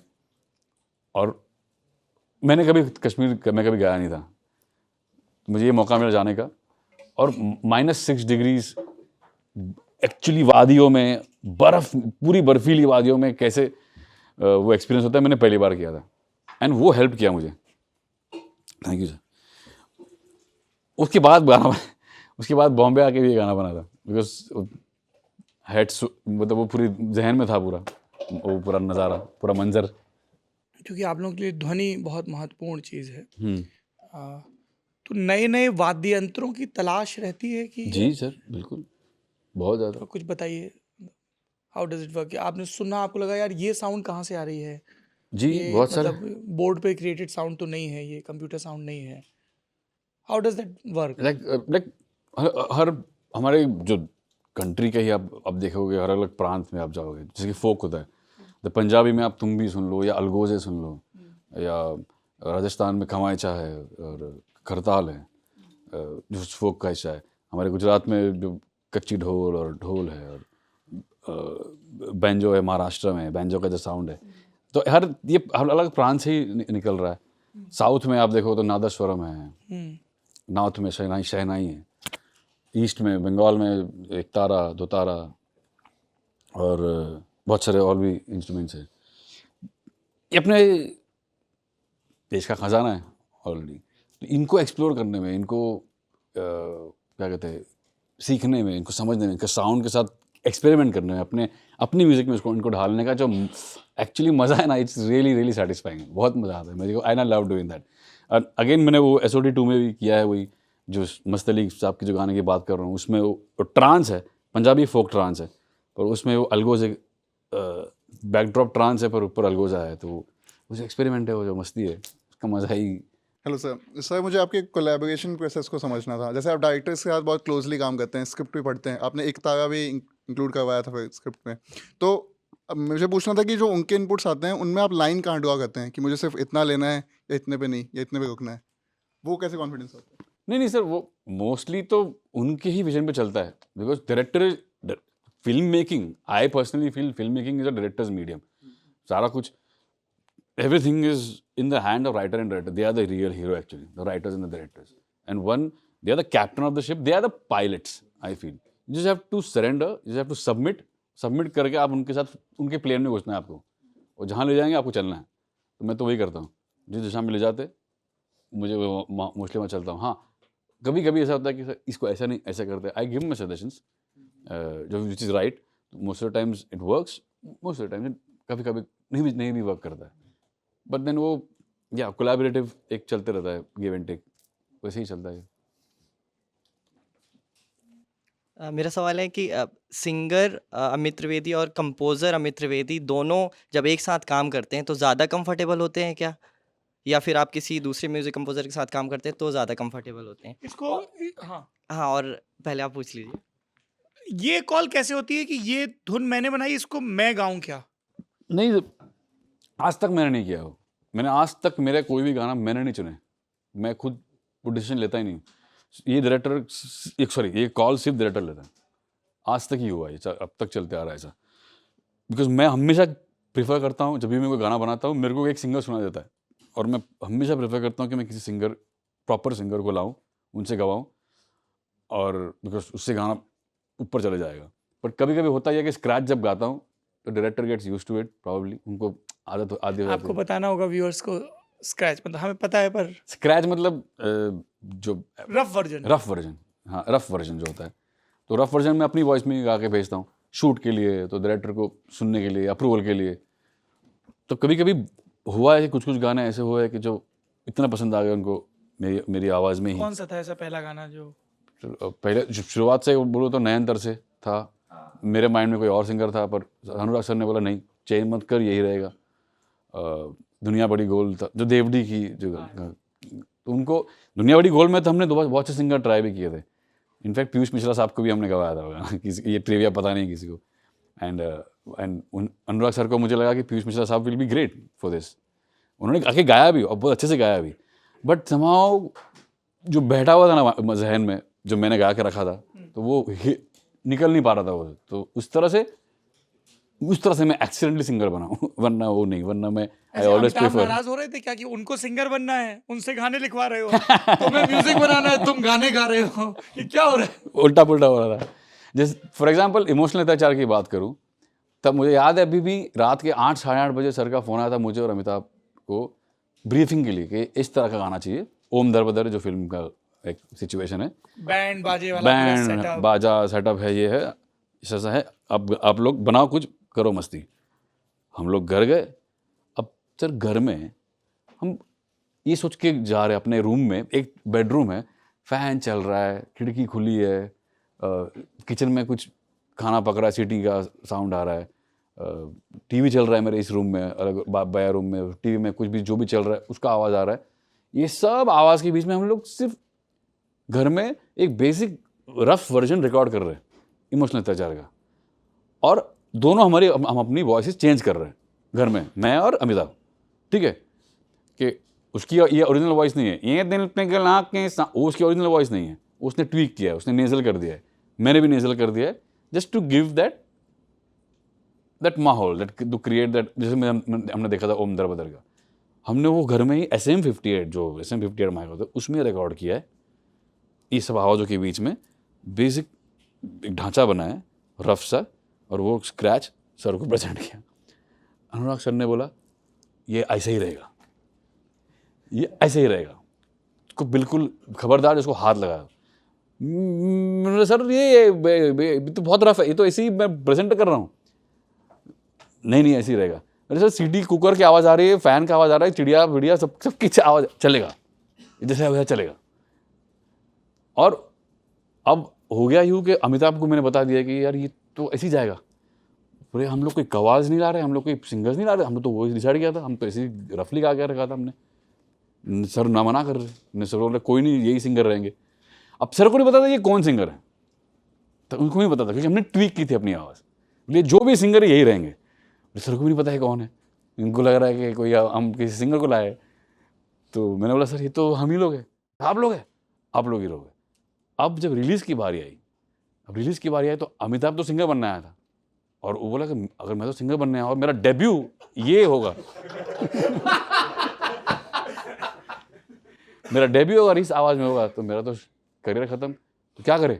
और मैं कभी गया नहीं था, मुझे ये मौका मिला जाने का, और -6 डिग्रीज एक्चुअली वादियों में, पूरी बर्फीली वादियों में कैसे वो एक्सपीरियंस होता है, मैंने पहली बार किया था, एंड वो हेल्प किया मुझे, थैंक यू सर। उसके बाद बॉम्बे आके भी ये गाना बना था, बिकॉज मतलब वो पूरी जहन में था पूरा, वो पूरा नज़ारा, पूरा मंजर। क्योंकि आप लोगों के लिए ध्वनि बहुत महत्वपूर्ण चीज़ है, तो नए वाद्य यंत्रों की तलाश रहती है कि जी सर, बिल्कुल, बहुत ज़्यादा। तो कुछ बताइए, हाउ डज इट वर्क? आपने सुना, आपको लगा यार ये साउंड कहाँ से आ रही है, जी ये बहुत सारे, मतलब बोर्ड पे क्रिएटेड साउंड तो नहीं है, ये कंप्यूटर साउंड नहीं है, how does that work? Like हर हमारे जो कंट्री का ही आप देखोगे, हर अलग प्रांत में आप जाओगे, जैसे कि फोक होता है, तो पंजाबी में आप तुम भी सुन लो, या अलगोजे सुन लो, या राजस्थान में खमाइचा है और खरताल है, जो फोक का हिस्सा है। हमारे गुजरात में जो कच्ची ढोल और ढोल है, और बैंजो है, महाराष्ट्र में बैंजो का जो साउंड है, तो ये हर अलग प्रांत से ही निकल रहा है। साउथ में आप देखो तो नादस्वरम है, नॉर्थ में शहनाई है, ईस्ट में बंगाल में एक तारा, दो तारा, और बहुत सारे और भी इंस्ट्रूमेंट्स हैं। ये अपने देश का खजाना है ऑलरेडी, तो इनको एक्सप्लोर करने में, इनको क्या कहते हैं, सीखने में, इनको समझने में, इनके साउंड के साथ एक्सपेरिमेंट करने में, अपनी म्यूज़िक में इनको ढालने का जो एक्चुअली मज़ा है ना, इट्स रियली सेटिस्फाइंग, बहुत मज़ा आता है मुझे, आई लव डूइंग दैट। और अगेन मैंने वो SOD 2 में भी किया है, वही जो मस्त अली साहब के जो गाने की बात कर रहा हूँ, उसमें वो ट्रांस है, पंजाबी फोक ट्रांस है, पर उसमें वो अलगोज एक बैकड्रॉप ट्रांस है, पर ऊपर अलगोजा है, तो वो जो एक्सपेरिमेंट है, वो जो मस्ती है, उसका मज़ा ही। हेलो सर, मुझे आपके कोलैबोरेशन प्रोसेस को समझना था। जैसे आप डायरेक्टर्स के साथ बहुत क्लोजली काम करते हैं, स्क्रिप्ट भी पढ़ते हैं, आपने एक तारा भी इंक्लूड करवाया था फिर स्क्रिप्ट में, तो अब मुझे पूछना था कि जो उनके इनपुट्स आते हैं, उनमें आप लाइन कहाँ ड्रॉ करते हैं कि मुझे सिर्फ इतना लेना है, या इतने पे नहीं, या इतने पे रुकना है, वो कैसे कॉन्फिडेंस होता है? नहीं सर, वो मोस्टली तो उनके ही विजन पे चलता है, because director film making, I personally feel film making is a directors medium. सारा कुछ, everything is in the hand of writer and director. They are the real hero actually, the writers and the directors. And they are the captain of the ship. They are the pilots, I feel. You just have to surrender. You just have to submit करके आप उनके साथ, उनके plane में घुसना है आपको, और जहाँ ले जाएंगे आपको चलना है। तो मैं तो वही करता हूँ, जिस दिशा में ले जाते मुझे मोस्टली मैं चलता हूँ। हाँ, कभी कभी ऐसा होता है कि इसको ऐसा नहीं, ऐसा करते हैं, आई गिव माई सजेशंस जो which is right. Most of the times it works, most of the times कभी कभी नहीं भी वर्क करता है, बट देन वो या कोलैबोरेटिव एक चलते रहता है, गिव एंड टेक, वैसे ही चलता है। मेरा सवाल है कि सिंगर अमित त्रिवेदी और कंपोज़र अमित त्रिवेदी दोनों जब एक साथ काम करते हैं तो ज़्यादा कंफर्टेबल होते हैं क्या, या फिर आप किसी दूसरे म्यूज़िक कंपोज़र के साथ काम करते हैं तो ज़्यादा कंफर्टेबल होते हैं? इसको हाँ, और पहले आप पूछ लीजिए। ये कॉल कैसे होती है कि ये धुन मैंने बनाई, इसको मैं गाऊं क्या? नहीं, आज तक मैंने नहीं किया वो। मैंने आज तक मेरा कोई भी गाना मैंने नहीं चुने, मैं खुद वो डिसीजन लेता ही नहीं। ये डायरेक्टर, ये कॉल सिर्फ डायरेक्टर लेता है, आज तक ही हुआ है, अब तक चलते आ रहा है ऐसा। बिकॉज मैं हमेशा प्रेफर करता हूँ, जब भी मैं कोई गाना बनाता हूँ, मेरे को एक सिंगर सुना देता है, और मैं हमेशा प्रेफर करता हूँ कि मैं किसी प्रॉपर सिंगर को लाऊं, उनसे गवाऊं, और बिकॉज उससे गाना ऊपर चले जाएगा। बट कभी कभी होता है कि स्क्रैच जब गाता हूँ तो director gets used to it, probably उनको आदत हो जाती है। आपको बताना होगा व्यूअर्स को, स्क्रैच मतलब हमें पता है, पर स्क्रैच मतलब जो रफ वर्जन, हाँ, रफ वर्जन जो होता है, तो रफ वर्जन में अपनी वॉइस में गा के भेजता हूँ शूट के लिए, तो डायरेक्टर को सुनने के लिए, अप्रूवल के लिए। तो कभी कभी हुआ है कि कुछ गाने ऐसे हुए हैं कि जो इतना पसंद आ गए उनको मेरी आवाज़ में ही। कौन सा था ऐसा पहला गाना जो पहले शुरुआत से बोलो तो नयन तर से था, मेरे माइंड में कोई और सिंगर था, पर अनुराग सर ने बोला नहीं, चेंज मत कर, यही रहेगा। दुनिया बड़ी गोल था जो देवडी की जो तो उनको दुनिया बड़ी गोल में तो हमने बहुत से सिंगर ट्राई भी किए थे। इनफैक्ट पीयूष मिश्रा साहब को भी हमने गवाया था किसी ये ट्रिविया पता नहीं किसी को। एंड अनुराग सर को मुझे लगा कि पीयूष मिश्रा साहब will be great for this. उन्होंने आके गाया भी और बहुत अच्छे से गाया भी, बट समाओ जो बैठा हुआ था ना जहन में जो मैंने गा के रखा था तो वो निकल नहीं पा रहा था वो। तो उस तरह से मैं एक्सीडेंटली सिंगर बना हूँ वरना वो नहीं, वरना मैं आई ऑलवेज प्रेफर। नाराज हो रहे थे क्या कि उनको सिंगर बनना है, उनसे गाने लिखवा रहे हो, तुम्हें म्यूजिक बनाना है, तुम गाने गा रहे हो, ये क्या हो रहा है? उल्टा पुल्टा हो रहा था। जैसे फॉर एग्जांपल इमोशनल अत्याचार की बात करूं, तब मुझे याद है अभी भी रात के 8 साढ़े 8 बजे सर का फ़ोन आया था मुझे और अमिताभ को ब्रीफिंग के लिए कि इस तरह का गाना चाहिए। ओम दरबदर जो फिल्म का एक सिचुएशन है, बैंड बाजे वाला पूरा बैंड setup। बाजा सेटअप है, ये है, ऐसा है, अब आप लोग बनाओ कुछ, करो मस्ती। हम लोग घर गए। अब सर घर में हम ये सोच के जा रहे हैं अपने रूम में, एक बेडरूम है, फ़ैन चल रहा है, खिड़की खुली है, किचन में कुछ खाना पक रहा है, सीटी का साउंड आ रहा है, टीवी चल रहा है मेरे इस रूम में, अलग बाया रूम में टीवी में कुछ भी जो भी चल रहा है उसका आवाज़ आ रहा है। ये सब आवाज़ के बीच में हम लोग सिर्फ घर में एक बेसिक रफ वर्जन रिकॉर्ड कर रहे हैं इमोशनल अत्याचार का, और दोनों हम अपनी वॉइसेस चेंज कर रहे हैं घर में, मैं और अमिताभ। ठीक है कि उसकी ये ओरिजिनल वॉइस नहीं है, ये दिल पे गला के वो उसकी ओरिजिनल वॉइस नहीं है, उसने ट्वीक किया है, उसने नेजल कर दिया है, मैंने भी नेजल कर दिया है, जस्ट टू गिव दैट माहौल, दैट टू क्रिएट दैट। जैसे हमने देखा था ओम दरबदर का, हमने वो घर में ही SM58 जो SM58 माइक होता है उसमें रिकॉर्ड किया है, ये सब आवाज़ों के बीच में बेसिक एक ढांचा बनाया रफ सा, और वो स्क्रैच सर को प्रेजेंट किया। अनुराग सर ने बोला ये ऐसे ही रहेगा, ये ऐसे ही रहेगा, उसको बिल्कुल खबरदार इसको हाथ लगाया। मैंने सर ये तो बहुत रफ है, ये तो ऐसे ही मैं प्रेजेंट कर रहा हूँ। नहीं ऐसे ही रहेगा। अरे सर सीटी कुकर की आवाज़ आ रही है, फ़ैन का आवाज़ आ रहा है, चिड़िया विड़िया सब की आवाज़ चलेगा, जैसे वैसा चलेगा। और अब हो गया यूँ कि अमिताभ को मैंने बता दिया कि यार ये तो ऐसे ही जाएगा। पूरे हम लोग कोई कवाज़ नहीं ला रहे, हम लोग कोई सिंगर्स नहीं ला रहे, हम लोग तो वो डिसाइड किया था, हम तो ऐसे ही रफली गा के रखा था हमने। सर ना मना कर रहे, सर बोले कोई नहीं यही सिंगर रहेंगे। अब सर को नहीं पता था ये कौन सिंगर है, तो उनको नहीं पता था क्योंकि हमने ट्वीक की थी अपनी आवाज़, इसलिए जो भी सिंगर है यही रहेंगे। सर को भी नहीं पता है कौन है, इनको लग रहा है कि कोई हम किसी सिंगर को लाए। तो मैंने बोला सर ये तो हम ही लोग हैं। आप लोग हैं, आप लोग ही लोग हैं। अब जब रिलीज़ की बारी आई, तो अमिताभ तो सिंगर बनने आया था, और वो बोला कि अगर मैं तो सिंगर बनने आया और मेरा डेब्यू ये होगा मेरा डेब्यू अगर इस आवाज़ में होगा तो मेरा तो करियर ख़त्म, तो क्या करे?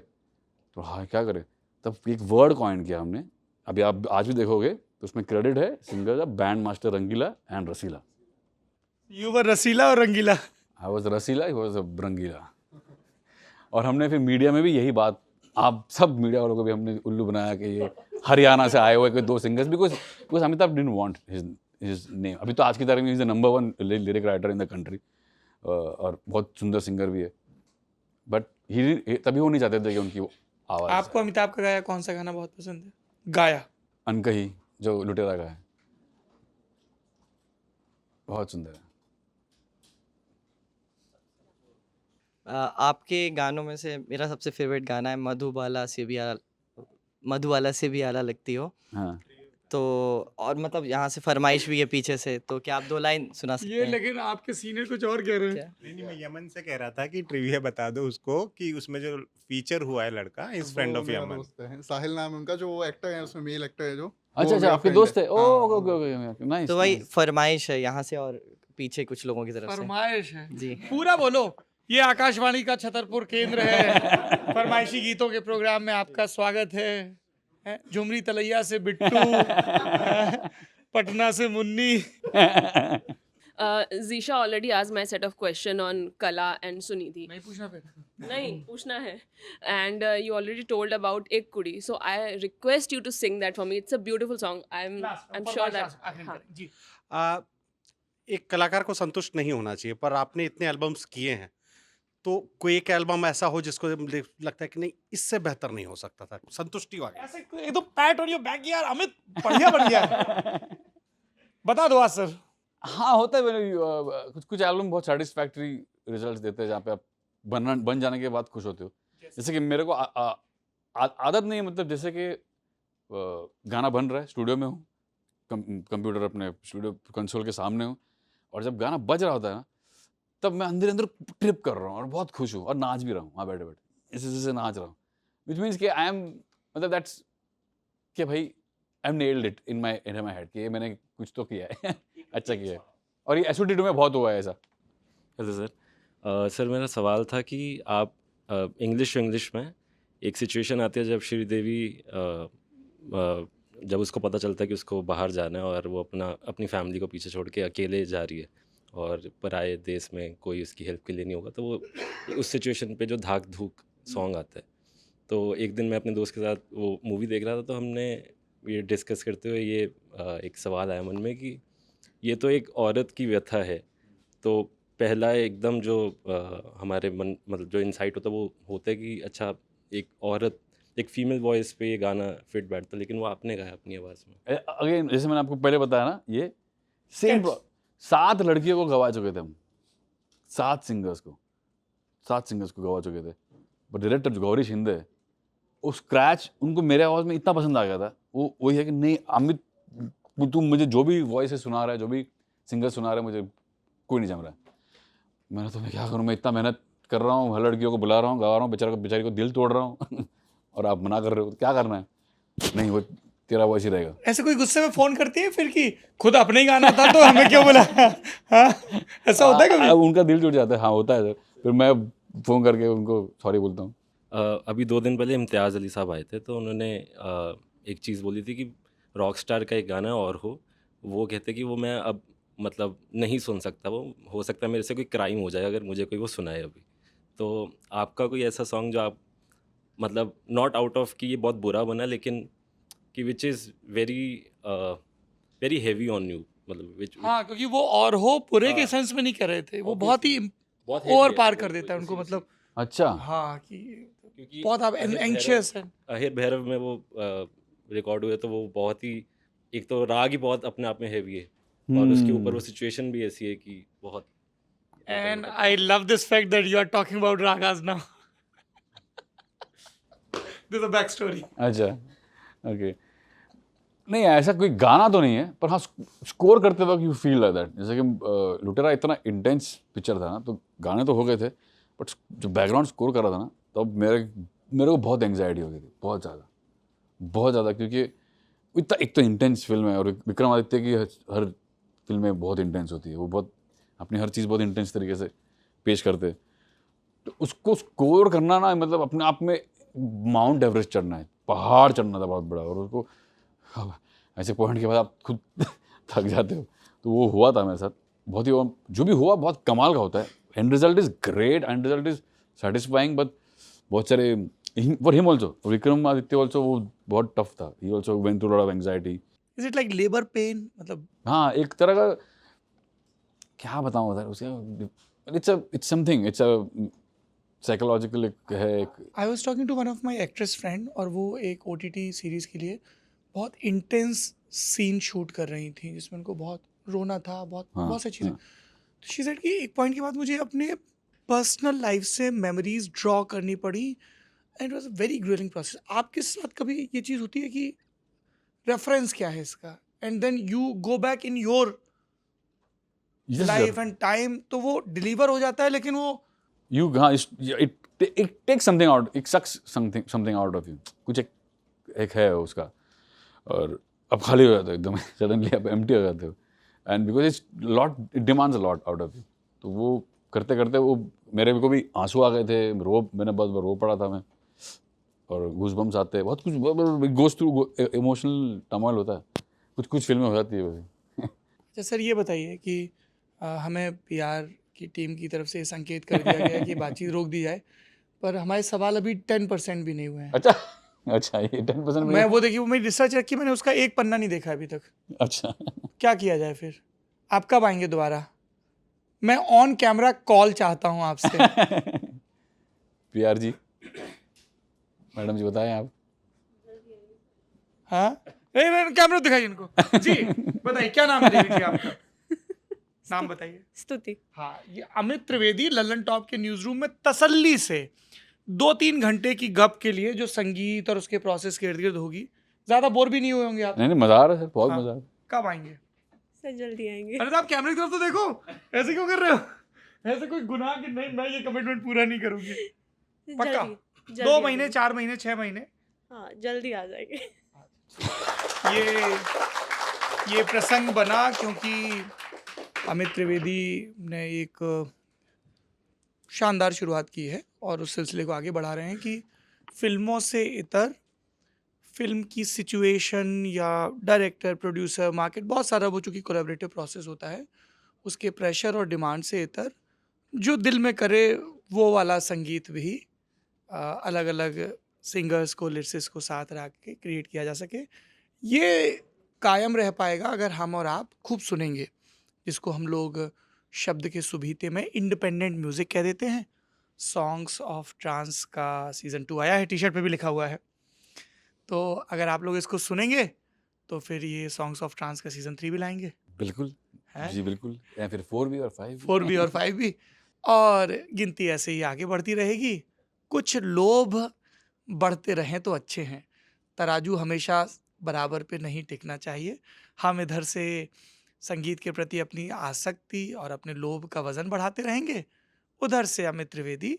तो हाँ क्या करे? तब एक वर्ड कॉइन किया हमने, अभी आप आज भी देखोगे तो उसमें क्रेडिट है सिंगर का band master Rangeela and Raseela. You were Raseela और Rangeela. I was Rasila, he was रंगीला। और हमने फिर मीडिया में भी यही बात, आप सब मीडिया वालों को भी हमने उल्लू बनाया कि ये हरियाणा से आए हुए कोई 2 singers, because Amitabh didn't want his name. अभी तो आज की तारीख में is the number 1 lyric writer in the country, और बहुत सुंदर सिंगर भी है, बट तभी वो नहीं चाहते थे कि उनकी आवाज़। आपको अमिताभ का गाया कौन सा गाना बहुत पसंद है? गाया अनकही जो लुटेरा का है, बहुत सुंदर है। आपके गानों में से मेरा सबसे फेवरेट गाना है मधुबाला से भी आला लगती हो। हाँ तो और मतलब यहाँ से फरमाइश भी है पीछे से, तो क्या आप 2 लाइन सुना सकते ये, हैं? लेकिन आपके सीनियर कुछ और कह रहे हैं। क्या? नहीं, मैं यमन से कह रहा था कि ट्रिविया बता दो उसको कि उसमें जो फीचर हुआ है लड़का इज फ्रेंड वो ऑफ मेरा यमन। दोस्त है, साहिल नाम है उनका, जो वो एक्टर है उसमें, मेल एक्टर है जो। अच्छा वो अच्छा, मेरा आपके friend दोस्त है? है। ओ हाँ, ओके ओके, नाइस। तो भाई फरमाइश है यहाँ से और पीछे कुछ लोगों की तरफ से। फरमाइश है जी। पूरा बोलो। ये आकाशवाणी का छतरपुर केंद्र है, फरमाइशी गीतों के प्रोग्राम में आपका स्वागत है। झुमरी तलैया से बिट्टू, पटना से Munni. Zisha already asked my set of question on Kala and Sunidhi. नहीं पूछना फिर। नहीं पूछना है, and you already told about Ek Kudi, so I request you to sing that for me. It's a beautiful song. I'm sure that. हाँ. जी। एक कलाकार को संतुष्ट नहीं होना चाहिए, पर आपने इतने एल्बम्स किए हैं, तो कोई एक एल्बम ऐसा हो जिसको लगता है कि नहीं इससे बेहतर नहीं हो सकता था, संतुष्टि आ गई। ऐसे ये तो पैट ऑन योर बैक यार, अमित बढ़िया बन गया। बता दो आज सर। हाँ होता है कुछ कुछ एल्बम बहुत सेटिस्फैक्टरी रिजल्ट्स देते हैं जहाँ पे आप बन जाने के बाद खुश होते हो। जैसे कि मेरे को आदत नहीं है, मतलब जैसे कि गाना बन रहा है, स्टूडियो में हूँ, कंप्यूटर अपने स्टूडियो कंसोल के सामने हूँ, और जब गाना बज रहा होता है ना, तब मैं अंदर अंदर ट्रिप कर रहा हूँ और बहुत खुश हूँ और नाच भी रहा हूँ, हाँ बैठे बैठे ऐसे नाच रहा हूँ, विच मीन्स कि आई एम, मतलब दैट्स कि भाई I am nailed it in my head कि ये मैंने कुछ तो किया है अच्छा किया है। और ये एसओटी2 में बहुत हुआ है ऐसा। Hello sir. सर मेरा सवाल था कि आप इंग्लिश में एक सिचुएशन आती है जब श्रीदेवी जब उसको पता चलता है कि उसको बाहर जाना है और वो अपनी फैमिली को पीछे छोड़ के अकेले जा रही है और पराए देश में कोई उसकी हेल्प के लिए नहीं होगा, तो वो उस सिचुएशन पे जो धाक धूक सॉन्ग आता है, तो एक दिन मैं अपने दोस्त के साथ वो मूवी देख रहा था, तो हमने ये डिस्कस करते हुए ये एक सवाल आया मन में कि ये तो एक औरत की व्यथा है, तो पहला एकदम जो हमारे मन मतलब जो इंसाइट होता है वो होता है कि अच्छा एक औरत एक फीमेल वॉइस पे ये गाना फिट बैठता है, लेकिन वो आपने गाया अपनी आवाज़ में। अगेन जैसे मैंने आपको पहले बताया ना, ये सेम 7 लड़कियों को गवा चुके थे हम, 7 सिंगर्स को गवा चुके थे, बट डायरेक्टर जो गौरी शिंदे है, वो स्क्रैच उनको मेरे आवाज़ में इतना पसंद आ गया था, वो वही है कि नहीं अमित तू मुझे जो भी वॉइस सुना रहा है, जो भी सिंगर सुना रहा है, मुझे कोई नहीं जम रहा है। मैंने तो मैं क्या करूँ, मैं इतना मेहनत कर रहा हूँ, हर लड़कियों को बुला रहा हूँ, गा रहा हूँ, बेचारी को दिल तोड़ रहा हूँ और आप मना कर रहे हो, क्या करना है? नहीं, वो तेरा वॉइस ही रहेगा। ऐसे कोई गुस्से में फोन करती है फिर कि खुद अपने ही गाना था तो हमें क्यों बुला हाँ ऐसा होता है कभी? उनका दिल टूट जाता है, हाँ होता है। फिर मैं फ़ोन करके उनको सॉरी बोलता हूँ। अभी 2 दिन पहले इम्तियाज़ अली साहब आए थे, तो उन्होंने एक चीज़ बोली थी कि रॉकस्टार का एक गाना और हो, वो कहते कि वो मैं अब मतलब नहीं सुन सकता, वो हो सकता है मेरे से कोई क्राइम हो जाए अगर मुझे कोई वो सुनाए अभी। तो आपका कोई ऐसा सॉन्ग जो आप मतलब नॉट आउट ऑफ कि ये बहुत बुरा बना, लेकिन कि which is very heavy on you, मतलब विच हाँ, क्योंकि वो और हो पूरे के सेंस में नहीं कर रहे थे, वो बहुत ही ओवर पार कर देता है उनको, मतलब अच्छा हाँ कि क्योंकि बहुत आप एंग्शियस हैं। अहिर भैरव में वो रिकॉर्ड हुए, तो वो बहुत ही एक तो राग ही बहुत अपने आप में हैवी है और उसके ऊपर वो सिचुएशन भी ऐसी है कि बहुत। And I love this fact that you are talking about ragas now. There's a backstory. अच्छा ओके, नहीं ऐसा कोई गाना तो नहीं है, पर हाँ स्कोर करते वक्त यू फील लाइक दैट। जैसे कि लुटेरा इतना इंटेंस पिक्चर था ना, तो गाने तो हो गए थे, बट जो बैकग्राउंड स्कोर कर रहा था ना, तो मेरे को बहुत एंग्जाइटी हो गई थी, बहुत ज़्यादा, क्योंकि इतना एक तो इंटेंस फिल्म है, और विक्रमादित्य की हर फिल्में बहुत इंटेंस होती है, वो बहुत अपनी हर चीज़ बहुत इंटेंस तरीके से पेश करते, तो उसको स्कोर करना ना, मतलब अपने आप में माउंट एवरेस्ट चढ़ना है, पहाड़ चढ़ना था बहुत बड़ा, और उसको ऐसे पॉइंट के बाद आप खुद थक जाते हो, तो वो हुआ था मेरे साथ बहुत ही, जो भी हुआ बहुत कमाल का होता है। And result is great, and result is satisfying, but बहुत सारे for him also, Vikramaditya also, वो बहुत टफ था, he also went through lot of anxiety. Is it like labor pain? मतलब हाँ, एक तरह का क्या बताऊँ सर उसे, it's something, it's a psychological है एक। I was talking to one of my actress friend, और वो एक OTT सीरीज़ के लिए बहुत इंटेंस सीन शूट कर रही थी, जिसमें उनको बहुत रोना था, बहुत सी चीज़ें। तो शी सेड कि एक पॉइंट के बाद मुझे अपने पर्सनल लाइफ से मेमोरीज ड्रॉ करनी पड़ी, and it was a very growing process. आपके साथ कभी ये चीज़ होती है कि रेफरेंस क्या है इसका, and then you go back in your life and time, तो वो डिलीवर हो जाता है, लेकिन वो यू हाँ, it take something out, it sucks something out of you, कुछ एक है उसका, और अब खाली हो जाते हो एकदम सडनली, आप एम्प्टी हो जाते हो, and because it demands a lot out of you. तो वो करते करते वो मेरे को भी आंसू आ गए थे, मैंने बहुत रो पड़ा था मैं, और गूज़बम्स आते हैं, बहुत कुछ गोज़ थ्रू इमोशनल टर्मोइल होता है, कुछ फिल्में हो जाती है वैसे। अच्छा सर, ये बताइए कि हमें PR की टीम की तरफ से संकेत कर दिया गया है कि बातचीत रोक दी जाए, पर हमारे सवाल अभी 10% भी नहीं हुए हैं। अच्छा ये 10% मैं वो देखिए, वो मेरी रिसर्च रखी, मैंने उसका एक पन्ना नहीं देखा अभी तक। अच्छा क्या किया जाए फिर? आप कब आएंगे दोबारा? मैं ऑन कैमरा कॉल चाहता हूँ आपसे। PR जी, मैडम जी बताएं आप। हाँ कैमरा दिखाइए इनको जी, बताइए क्या नाम है देवी जी आपका? नाम बताइए। स्तुति। हाँ, ये अमित त्रिवेदी लल्लन टॉप के न्यूज़ रूम में तसल्ली से 2-3 घंटे की गप के लिए जो संगीत और उसके प्रोसेस के इर्द-गिर्द होगी, ज़्यादा बोर भी नहीं हुए होंगे आप? नहीं नहीं, मज़ा आ रहा है सर, बहुत हाँ। मज़ा आ रहा है। कब आएँगे? सर जल्दी आएँगे। अरे तो आप कैमरे की तरफ तो देखो, ऐसे क्यों कर रहे हो? ऐसे कोई गुनाह कि नहीं मैं ये कमिटमेंट पूरा नहीं करूँगी। पक्का? 2 महीने, 4 महीने, 6 महीने? हाँ, जल्दी आ जाएंगे। ये प्रसंग बना क्योंकि अमित त्रिवेदी ने एक शानदार शुरुआत की है और उस सिलसिले को आगे बढ़ा रहे हैं कि फिल्मों से इतर फिल्म की सिचुएशन या डायरेक्टर, प्रोड्यूसर, मार्केट, बहुत सारा वो चूँकि कोलैबोरेटिव प्रोसेस होता है, उसके प्रेशर और डिमांड से इतर जो दिल में करे वो वाला संगीत भी अलग अलग सिंगर्स को, लिरिसिस्ट को साथ रख के क्रिएट किया जा सके। ये कायम रह पाएगा अगर हम और आप खूब सुनेंगे, जिसको हम लोग शब्द के सुभीते में इंडिपेंडेंट म्यूज़िक कह देते हैं। सॉन्ग्स ऑफ ट्रांस का सीज़न 2 आया है, टी-शर्ट पे भी लिखा हुआ है। तो अगर आप लोग इसको सुनेंगे तो फिर ये सॉन्ग्स ऑफ ट्रांस का सीज़न 3 भी लाएंगे। बिल्कुल हैं? जी बिल्कुल, या फिर 4 भी और 5 भी। 4 भी और 5 भी, और गिनती ऐसे ही आगे बढ़ती रहेगी। कुछ लोभ बढ़ते रहें तो अच्छे हैं, तराजू हमेशा बराबर पे नहीं टिकना चाहिए। हम इधर से संगीत के प्रति अपनी आसक्ति और अपने लोभ का वज़न बढ़ाते रहेंगे, उधर से अमित त्रिवेदी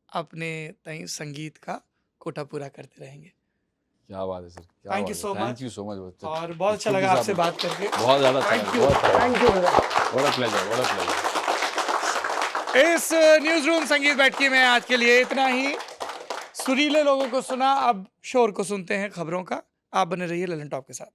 अपने तय संगीत का कोटा पूरा करते रहेंगे। क्या बात है सर, क्या थैंक बात यू है। So thank much. You so much. और बहुत अच्छा लगा आपसे बात करके। बहुत ज़्यादा अच्छा Thank लगा, you. बहुत अच्छा Thank you. लगा। What a pleasure, what a pleasure। इस न्यूज़ रूम संगीत बैठकी में आज के लिए इतना ही। सुरीले लोगों को सुना, अब शोर को सुनते हैं खबरों का। आप बने रहिए लल्लन टॉप के साथ।